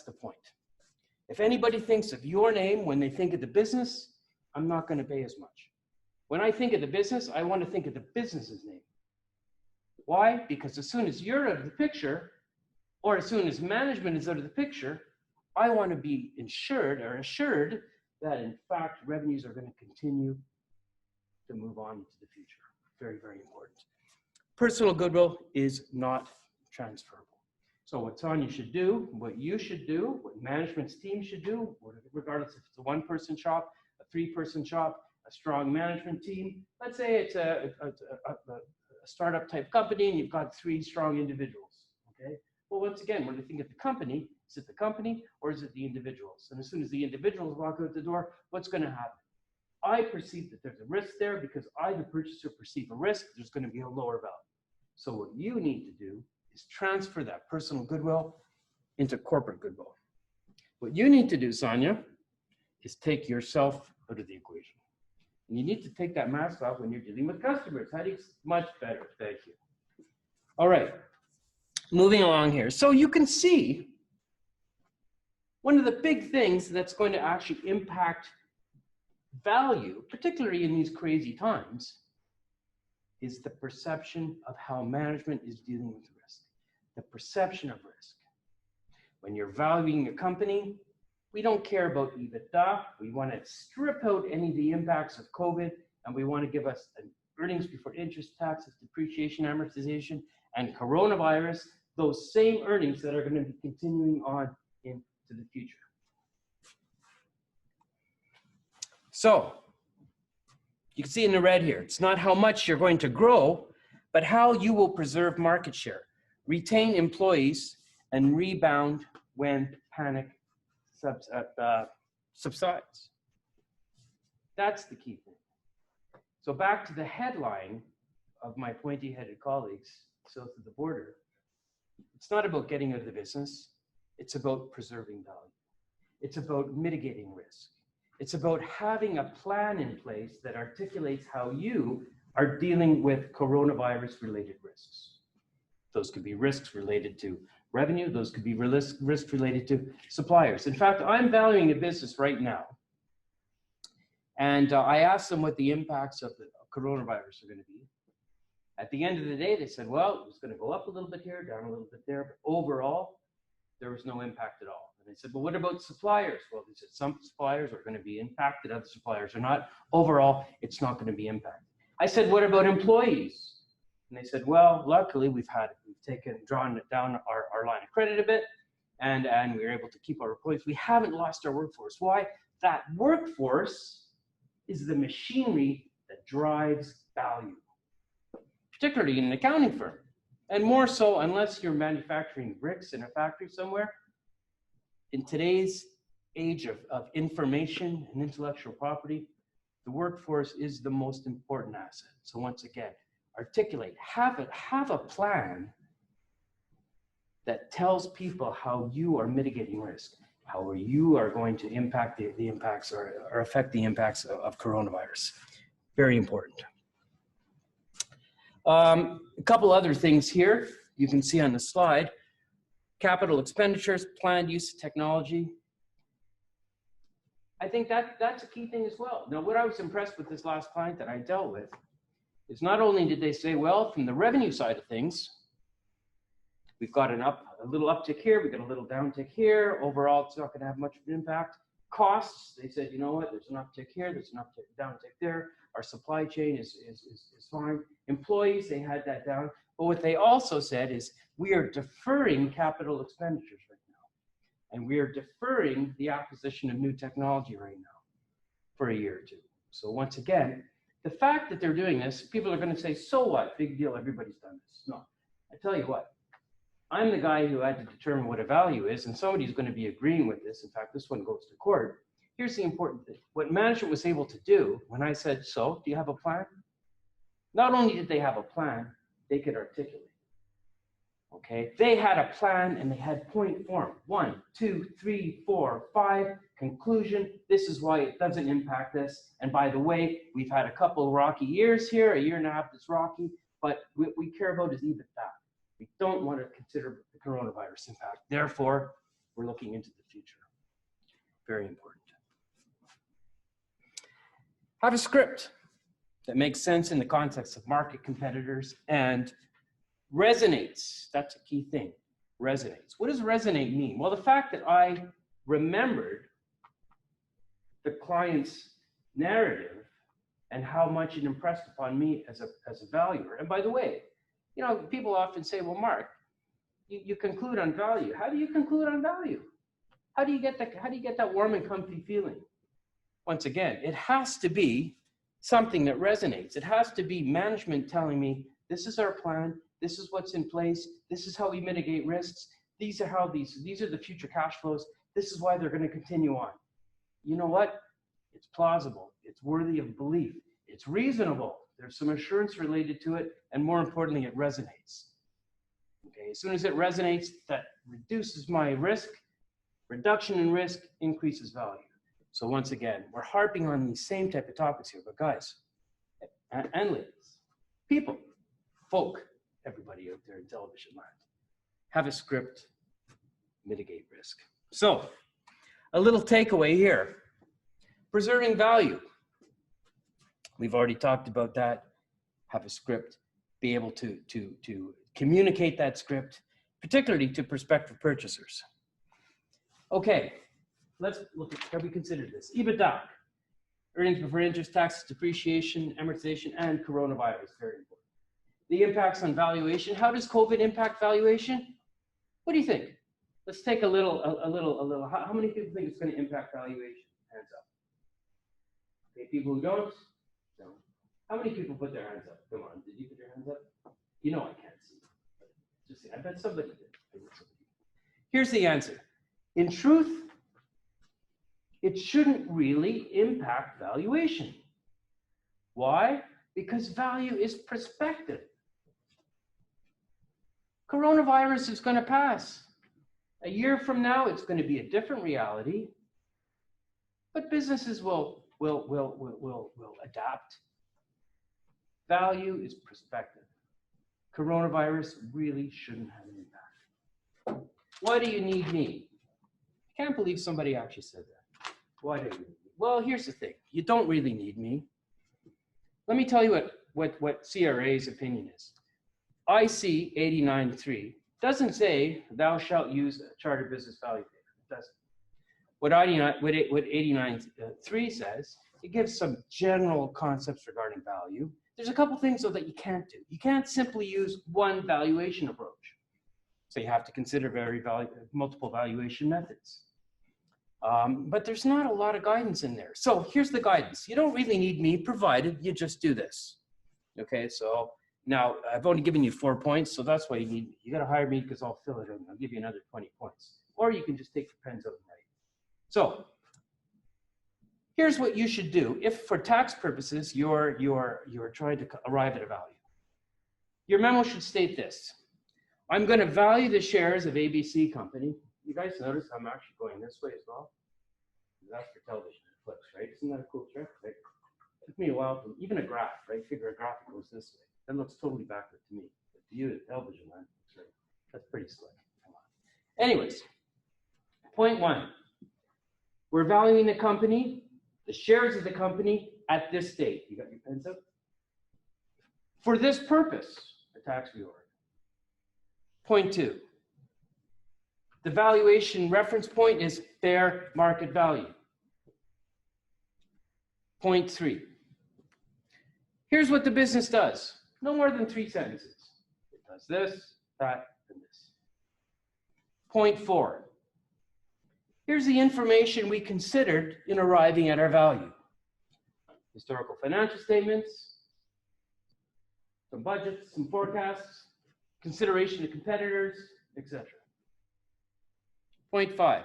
the point. If anybody thinks of your name when they think of the business, I'm not going to pay as much. When I think of the business, I want to think of the business's name. Why? Because as soon as you're out of the picture, or as soon as management is out of the picture, I want to be assured that in fact revenues are going to continue to move on into the future. Very, very important. Personal goodwill is not transferable. So what Sonia should do, what you should do, what management's team should do, regardless if it's a one-person shop, a three-person shop, a strong management team. Let's say it's a startup type company and you've got 3 strong individuals, okay? Well, once again, when you think of the company, is it the company or is it the individuals? And as soon as the individuals walk out the door, what's going to happen? I perceive that there's a risk there because I, the purchaser, perceive a risk. There's going to be a lower value. So what you need to do is transfer that personal goodwill into corporate goodwill. What you need to do, Sonia, is take yourself out of the equation. And you need to take that mask off when you're dealing with customers. How do you, much better, thank you. All right, moving along here. So you can see one of the big things that's going to actually impact value, particularly in these crazy times, is the perception of how management is dealing with risk, the perception of risk. When you're valuing a company, we don't care about EBITDA. We want to strip out any of the impacts of COVID, and we want to give us an earnings before interest, taxes, depreciation, amortization, and coronavirus, those same earnings that are going to be continuing on into the future. So, you can see in the red here, it's not how much you're going to grow, but how you will preserve market share, retain employees, and rebound when panic subsides. That's the key thing. So back to the headline of my pointy-headed colleagues south of the border. It's not about getting out of the business. It's about preserving value. It's about mitigating risk. It's about having a plan in place that articulates how you are dealing with coronavirus-related risks. Those could be risks related to revenue. Those could be risks related to suppliers. In fact, I'm valuing a business right now. And I asked them what the impacts of the coronavirus are going to be. At the end of the day, they said, well, it was going to go up a little bit here, down a little bit there, but overall, there was no impact at all. And they said, well, what about suppliers? Well, they said some suppliers are going to be impacted, other suppliers are not. Overall, it's not going to be impacted. I said, what about employees? And they said, well, luckily we've drawn down our line of credit a bit, and we were able to keep our employees. We haven't lost our workforce. Why? That workforce is the machinery that drives value, particularly in an accounting firm. And more so, unless you're manufacturing bricks in a factory somewhere, in today's age of information and intellectual property, the workforce is the most important asset. So once again, articulate, have a plan that tells people how you are mitigating risk, how you are going to impact the impacts or affect the impacts of coronavirus. Very important. A couple other things here you can see on the slide. Capital expenditures, planned use of technology. I think that's a key thing as well. Now, what I was impressed with this last client that I dealt with is not only did they say, well, from the revenue side of things, We've got a little uptick here, we've got a little downtick here. Overall, it's not going to have much of an impact. Costs, they said, you know what, there's an uptick here, there's an uptick, downtick there. Our supply chain is fine. Employees, they had that down. But what they also said is we are deferring capital expenditures right now. And we are deferring the acquisition of new technology right now for a year or two. So once again, the fact that they're doing this, people are going to say, so what? Big deal, everybody's done this. No, I tell you what, I'm the guy who had to determine what a value is, and somebody's going to be agreeing with this. In fact, this one goes to court. Here's the important thing. What management was able to do when I said, so, do you have a plan? Not only did they have a plan, they could articulate. Okay, they had a plan and they had point form. 1, 2, 3, 4, 5, conclusion. This is why it doesn't impact us. And by the way, we've had a couple rocky years here, a year and a half that's rocky, but what we care about is EBITDA. We don't want to consider the coronavirus impact. Therefore, we're looking into the future. Very important. Have a script that makes sense in the context of market competitors and resonates. That's a key thing. Resonates. What does resonate mean? Well, the fact that I remembered the client's narrative and how much it impressed upon me as a valuer. And by the way, you know, people often say, well, Mark, you conclude on value. How do you conclude on value? How do you get that warm and comfy feeling? Once again, it has to be something that resonates. It has to be management telling me, this is our plan, this is what's in place, this is how we mitigate risks, these are the future cash flows, this is why they're going to continue on. You know what? It's plausible, it's worthy of belief, it's reasonable, there's some assurance related to it, and more importantly, it resonates. Okay, as soon as it resonates, that reduces my risk. Reduction in risk increases value. So once again, we're harping on these same type of topics here, but guys and ladies, people, folk, everybody out there in television land, have a script, mitigate risk. So a little takeaway here, preserving value. We've already talked about that. Have a script, be able to communicate that script, particularly to prospective purchasers. Okay, let's look at, have we considered this? EBITDA, earnings before interest, taxes, depreciation, amortization, and coronavirus, very important. The impacts on valuation. How does COVID impact valuation? What do you think? Let's take a little. How many people think it's going to impact valuation? Hands up. Okay, people who don't? No. How many people put their hands up? Come on, did you put your hands up? You know I can't see. Just see, I bet somebody did. Here's the answer. In truth, it shouldn't really impact valuation. Why? Because value is prospective. Coronavirus is going to pass. A year from now, it's going to be a different reality, but businesses will adapt. Value is prospective. Coronavirus really shouldn't have an impact. Why do you need me? I can't believe somebody actually said that. Why do you need me? Well, here's the thing. You don't really need me. Let me tell you what CRA's opinion is. IC 89.3 doesn't say thou shalt use a charter business value paper. It doesn't. What 89.3 says, it gives some general concepts regarding value. There's a couple things though that you can't do. You can't simply use one valuation approach. So you have to consider multiple valuation methods. But there's not a lot of guidance in there. So here's the guidance. You don't really need me, provided you just do this. Okay, so now I've only given you 4 points, so that's why you need me. You got to hire me because I'll fill it in. I'll give you another 20 points. Or you can just take your pens out and write. So here's what you should do if, for tax purposes, you're trying to arrive at a value. Your memo should state this. I'm going to value the shares of ABC company. You guys notice I'm actually going this way as well? That's for television, it flips, right? Isn't that a cool trick? Right? It took me a while to, even a graph, right? Figure a graph that goes this way. That looks totally backward to me. But to you, the television line looks right. That's pretty slick. Come on. Anyways, point 1. We're valuing the company, the shares of the company at this date. You got your pens up? For this purpose, a tax reorg. Point 2. The valuation reference point is fair market value. Point 3. Here's what the business does. No more than 3 sentences. It does this, that, and this. Point 4. Here's the information we considered in arriving at our value. Historical financial statements, some budgets, some forecasts, consideration of competitors, etc. Point 5.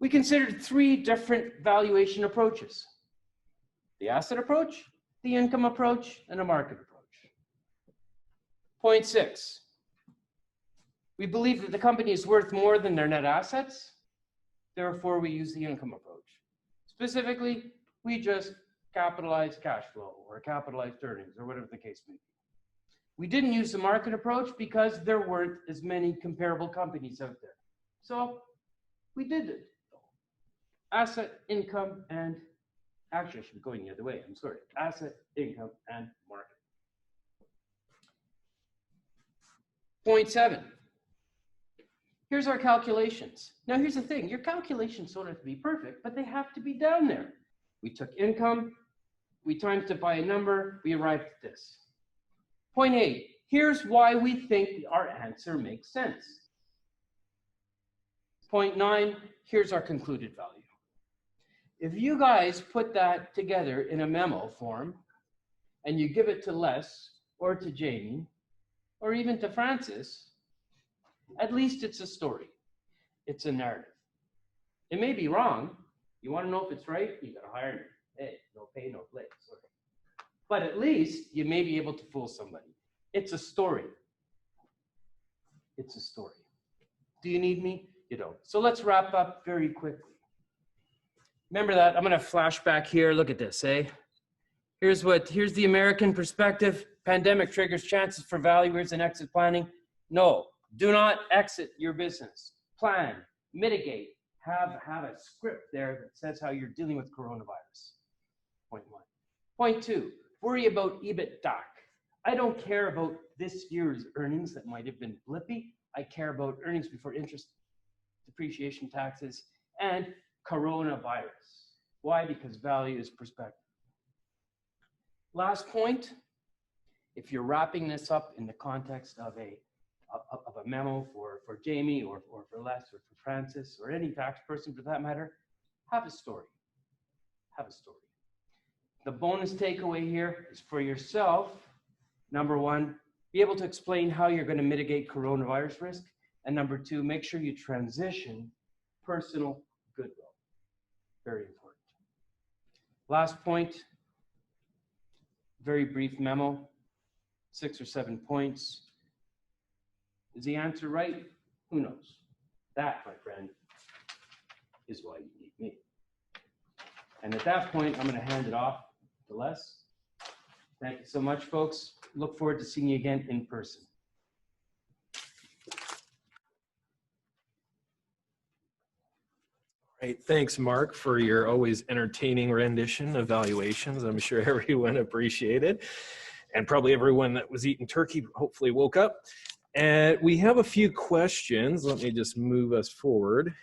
We considered 3 different valuation approaches: the asset approach, the income approach, and a market approach. Point 6. We believe that the company is worth more than their net assets. Therefore, we use the income approach. Specifically, we just capitalize cash flow or capitalized earnings or whatever the case may be. We didn't use the market approach because there weren't as many comparable companies out there. So we did it. Asset, income, and actually, I should be going the other way. I'm sorry. Asset, income, and market. Point 7. Here's our calculations. Now, here's the thing. Your calculations don't have to be perfect, but they have to be down there. We took income, we timed it by a number, we arrived at this. Point 8. Here's why we think our answer makes sense. Point 9. Here's our concluded value. If you guys put that together in a memo form and you give it to Les or to Jamie or even to Francis, at least it's a story. It's a narrative. It may be wrong. You want to know if it's right? You got to hire me. Hey, no pay, no play. Sorry. But at least you may be able to fool somebody. It's a story. It's a story. Do you need me? You don't. So let's wrap up very quickly. Remember that. I'm going to flash back here. Look at this, eh? Here's the American perspective. Pandemic triggers chances for valuers and exit planning. No, do not exit your business. Plan, mitigate, have a script there that says how you're dealing with coronavirus. Point 1. Point 2, worry about EBITDA. I don't care about this year's earnings that might have been blippy. I care about earnings before interest, depreciation, taxes, and coronavirus. Why? Because value is perspective. Last point, if you're wrapping this up in the context of a memo for Jamie or for Les or for Francis or any tax person for that matter, have a story. Have a story. The bonus takeaway here is for yourself. Number 1, be able to explain how you're going to mitigate coronavirus risk. And number 2, make sure you transition personal goodwill. Very important. Last point, very brief memo, 6 or 7 points. Is the answer right? Who knows? That, my friend, is why you need me. And at that point, I'm going to hand it off to Les. Thank you so much, folks. Look forward to seeing you again in person. Great. Thanks, Mark, for your always entertaining rendition of valuations. I'm sure everyone appreciated, and probably everyone that was eating turkey hopefully woke up. And we have a few questions. Let me just move us forward.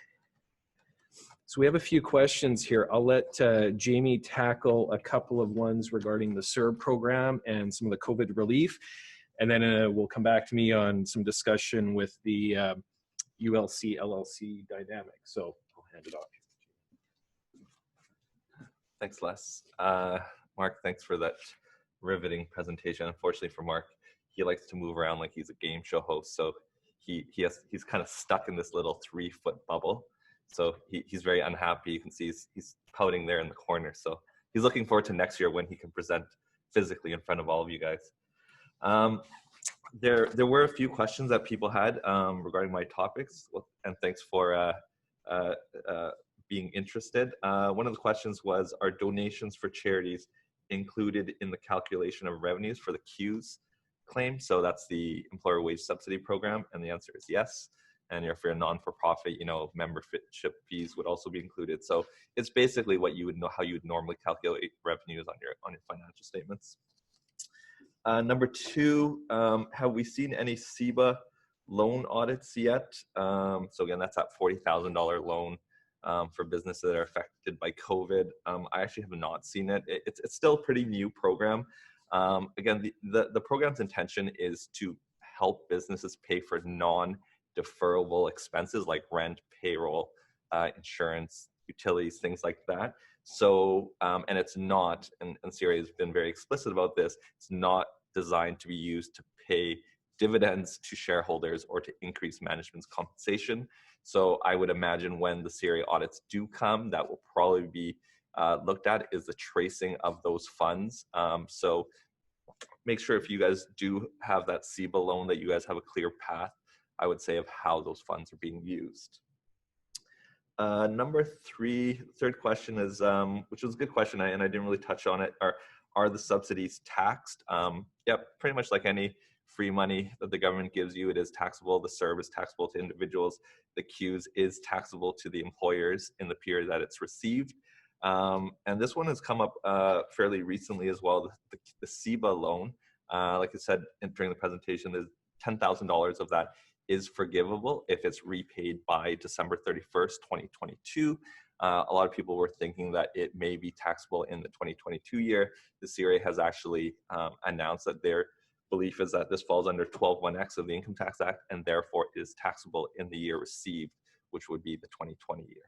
So we have a few questions here. I'll let Jamie tackle a couple of ones regarding the CERB program and some of the COVID relief. And then we'll come back to me on some discussion with the ULC LLC dynamic. So I'll hand it off. Thanks, Les. Mark, thanks for that riveting presentation. Unfortunately for Mark, he likes to move around like he's a game show host. So he's kind of stuck in this little 3-foot bubble. So he's very unhappy. You can see he's pouting there in the corner. So he's looking forward to next year when he can present physically in front of all of you guys. There were a few questions that people had regarding my topics, and thanks for being interested. One of the questions was, are donations for charities included in the calculation of revenues for the CEWS claim? So that's the employer wage subsidy program, and the answer is yes. And if you're a non-for-profit, membership fees would also be included. So it's basically what you would know, how you would normally calculate revenues on your financial statements. Number 2, have we seen any CEBA loan audits yet. So again, that's that $40,000 loan for businesses that are affected by COVID. I actually have not seen it. It's still a pretty new program. Again, the program's intention is to help businesses pay for non-deferrable expenses like rent, payroll, insurance, utilities, things like that. So, and it's not, and CRA has been very explicit about this, it's not designed to be used to pay dividends to shareholders or to increase management's compensation. So I would imagine when the CRA audits do come, that will probably be looked at is the tracing of those funds. So make sure if you guys do have that CEBA loan that you guys have a clear path, I would say, of how those funds are being used. Number three, third question is, which was a good question, and I didn't really touch on it, are the subsidies taxed? Yep, pretty much like any free money that the government gives you, it is taxable. The CERB is taxable to individuals. The CEWS is taxable to the employers in the period that it's received. And this one has come up fairly recently as well, the CEBA loan. Like I said during the presentation, there's $10,000 of that is forgivable if it's repaid by December 31st, 2022. A lot of people were thinking that it may be taxable in the 2022 year. The CRA has actually announced that their belief is that this falls under 12(1)(x) of the Income Tax Act and therefore is taxable in the year received, which would be the 2020 year.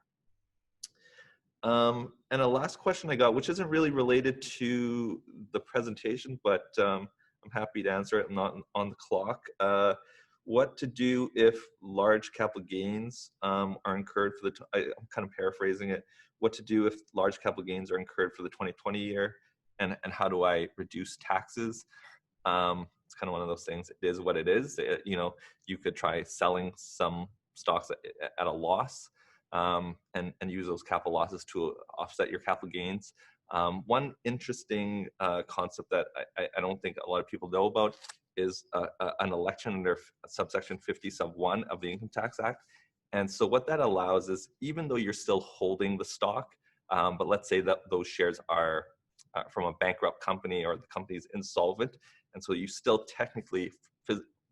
And a last question I got, which isn't really related to the presentation, but I'm happy to answer it. I'm not on the clock. What to do if large capital gains are incurred for the, I'm kind of paraphrasing it, what to do if large capital gains are incurred for the 2020 year, and how do I reduce taxes? It's kind of one of those things. It is what it is. You know, you could try selling some stocks at a loss and use those capital losses to offset your capital gains. One interesting concept that I don't think a lot of people know about is an election under subsection 50 sub 1 of the Income Tax Act. And so what that allows is, even though you're still holding the stock, but let's say that those shares are from a bankrupt company or the company is insolvent, and so you still technically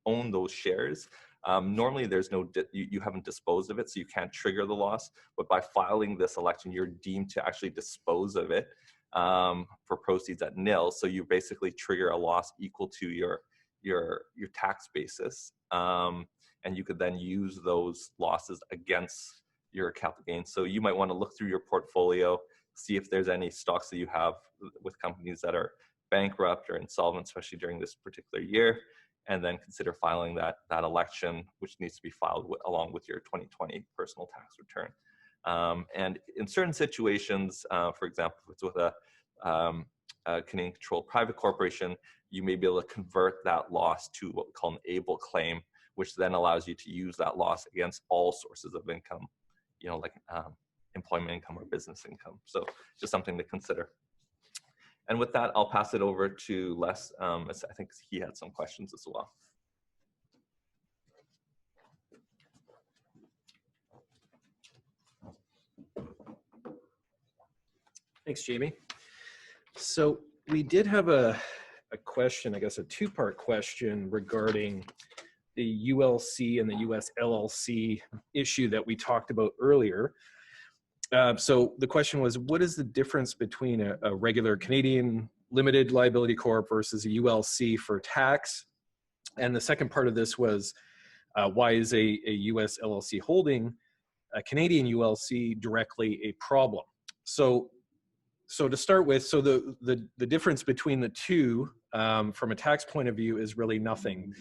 own those shares. Normally there's no, you haven't disposed of it, so you can't trigger the loss, but by filing this election, you're deemed to actually dispose of it for proceeds at nil. So you basically trigger a loss equal to your tax basis. And you could then use those losses against your capital gains. So you might want to look through your portfolio, see if there's any stocks that you have with companies that are bankrupt or insolvent, especially during this particular year, and then consider filing that election, which needs to be filed along with your 2020 personal tax return. And in certain situations, for example, if it's with a Canadian-controlled private corporation, you may be able to convert that loss to what we call an able claim, which then allows you to use that loss against all sources of income, you know, like employment income or business income. So just something to consider. And with that, I'll pass it over to Les. I think he had some questions as well. Thanks, Jamie. So we did have a question, I guess a two-part question regarding the ULC and the US LLC issue that we talked about earlier. So the question was, what is the difference between a regular Canadian limited liability corp versus a ULC for tax? And the second part of this was, why is a US LLC holding a Canadian ULC directly a problem? So to start with, so the difference between the two from a tax point of view is really nothing.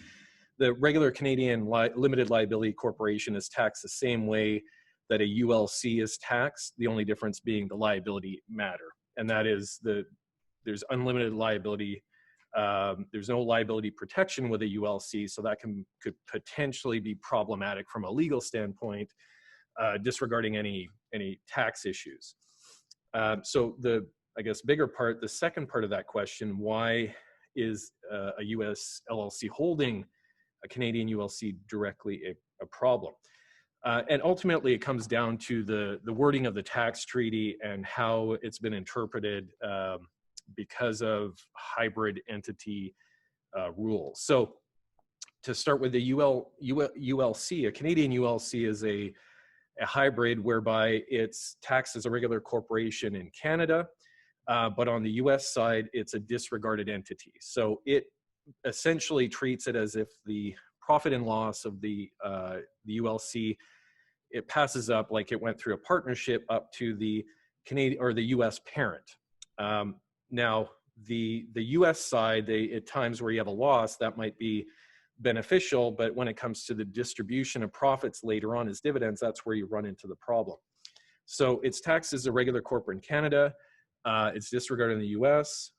The regular Canadian limited liability corporation is taxed the same way that a ULC is taxed, the only difference being the liability matter. And that is there's unlimited liability. There's no liability protection with a ULC, so that could potentially be problematic from a legal standpoint, disregarding any tax issues. So the, I guess, bigger part, the second part of that question, why is a US LLC holding a Canadian ULC directly a problem? And ultimately, it comes down to the wording of the tax treaty and how it's been interpreted because of hybrid entity rules. So to start with the ULC, a Canadian ULC is a hybrid whereby it's taxed as a regular corporation in Canada, but on the US side, it's a disregarded entity. So it essentially treats it as if the profit and loss of the ULC, it passes up like it went through a partnership up to the Canadian or the US parent. Now, the US side, at times where you have a loss, that might be beneficial, but when it comes to the distribution of profits later on as dividends, that's where you run into the problem. So it's taxed as a regular corporate in Canada. It's disregarded in the US.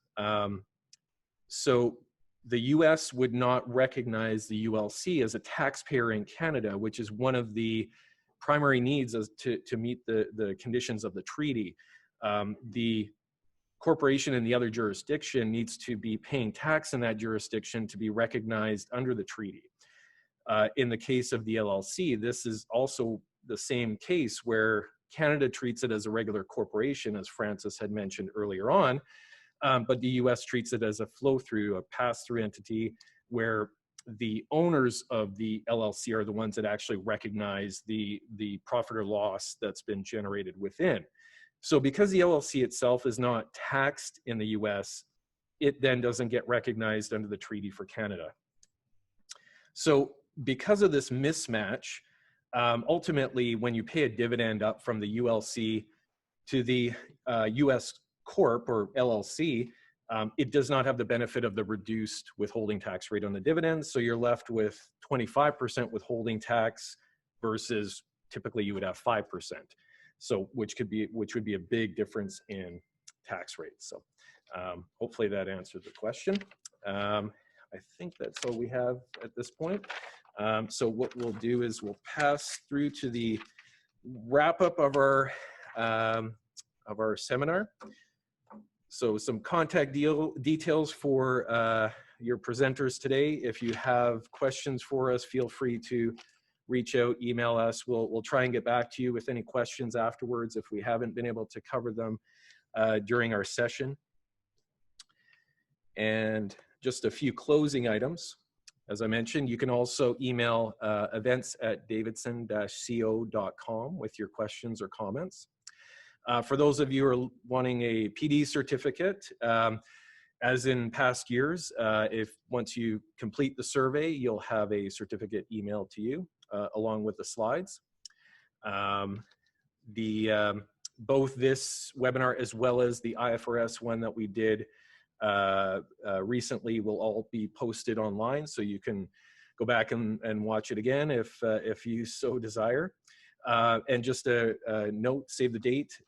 So the US would not recognize the ULC as a taxpayer in Canada, which is one of the primary needs as to meet the conditions of the treaty. The corporation in the other jurisdiction needs to be paying tax in that jurisdiction to be recognized under the treaty. In the case of the LLC, this is also the same case where Canada treats it as a regular corporation, as Francis had mentioned earlier on, but the US treats it as a flow-through, a pass-through entity where the owners of the LLC are the ones that actually recognize the profit or loss that's been generated within. So because the LLC itself is not taxed in the US, it then doesn't get recognized under the treaty for Canada. So because of this mismatch, ultimately when you pay a dividend up from the ULC to the US Corp or LLC, it does not have the benefit of the reduced withholding tax rate on the dividends. So you're left with 25% withholding tax versus typically you would have 5%. So which would be a big difference in tax rates. So hopefully that answered the question. I think that's all we have at this point. So what we'll do is we'll pass through to the wrap up of our seminar. So some contact details for your presenters today. If you have questions for us, feel free to reach out, email us. We'll try and get back to you with any questions afterwards if we haven't been able to cover them during our session. And just a few closing items. As I mentioned, you can also email events@davidson-co.com with your questions or comments. For those of you who are wanting a PD certificate, as in past years, if once you complete the survey, you'll have a certificate emailed to you along with the slides. Both this webinar as well as the IFRS one that we did recently will all be posted online, so you can go back and watch it again if you so desire. And just a note, save the date,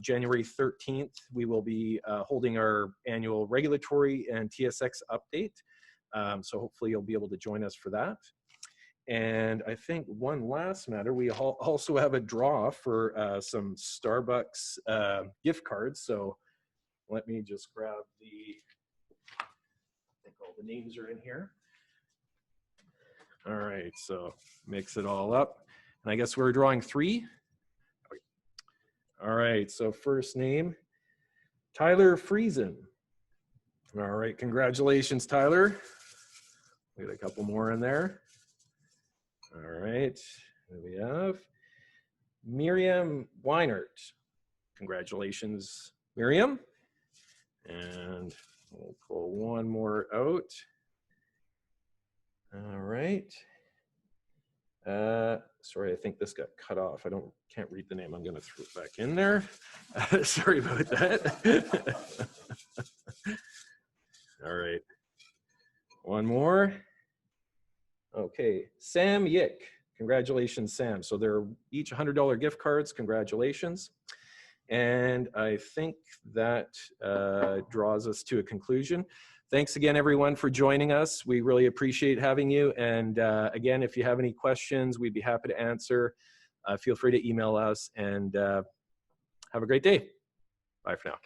January 13th, we will be holding our annual regulatory and TSX update. So hopefully you'll be able to join us for that. And I think one last matter, we also have a draw for some Starbucks gift cards. So let me just grab I think all the names are in here. All right, so mix it all up. And I guess we're drawing 3. All right, so first name, Tyler Friesen. All right, congratulations, Tyler. We got a couple more in there. All right, here we have Miriam Weinert. Congratulations, Miriam. And we'll pull one more out. All right. Sorry, I think this got cut off. Can't read the name. I'm going to throw it back in there. Sorry about that. All right. One more. Okay, Sam Yick. Congratulations, Sam. So they're each $100 gift cards. Congratulations. And I think that draws us to a conclusion. Thanks again, everyone, for joining us. We really appreciate having you. And again, if you have any questions, we'd be happy to answer. Feel free to email us, and have a great day. Bye for now.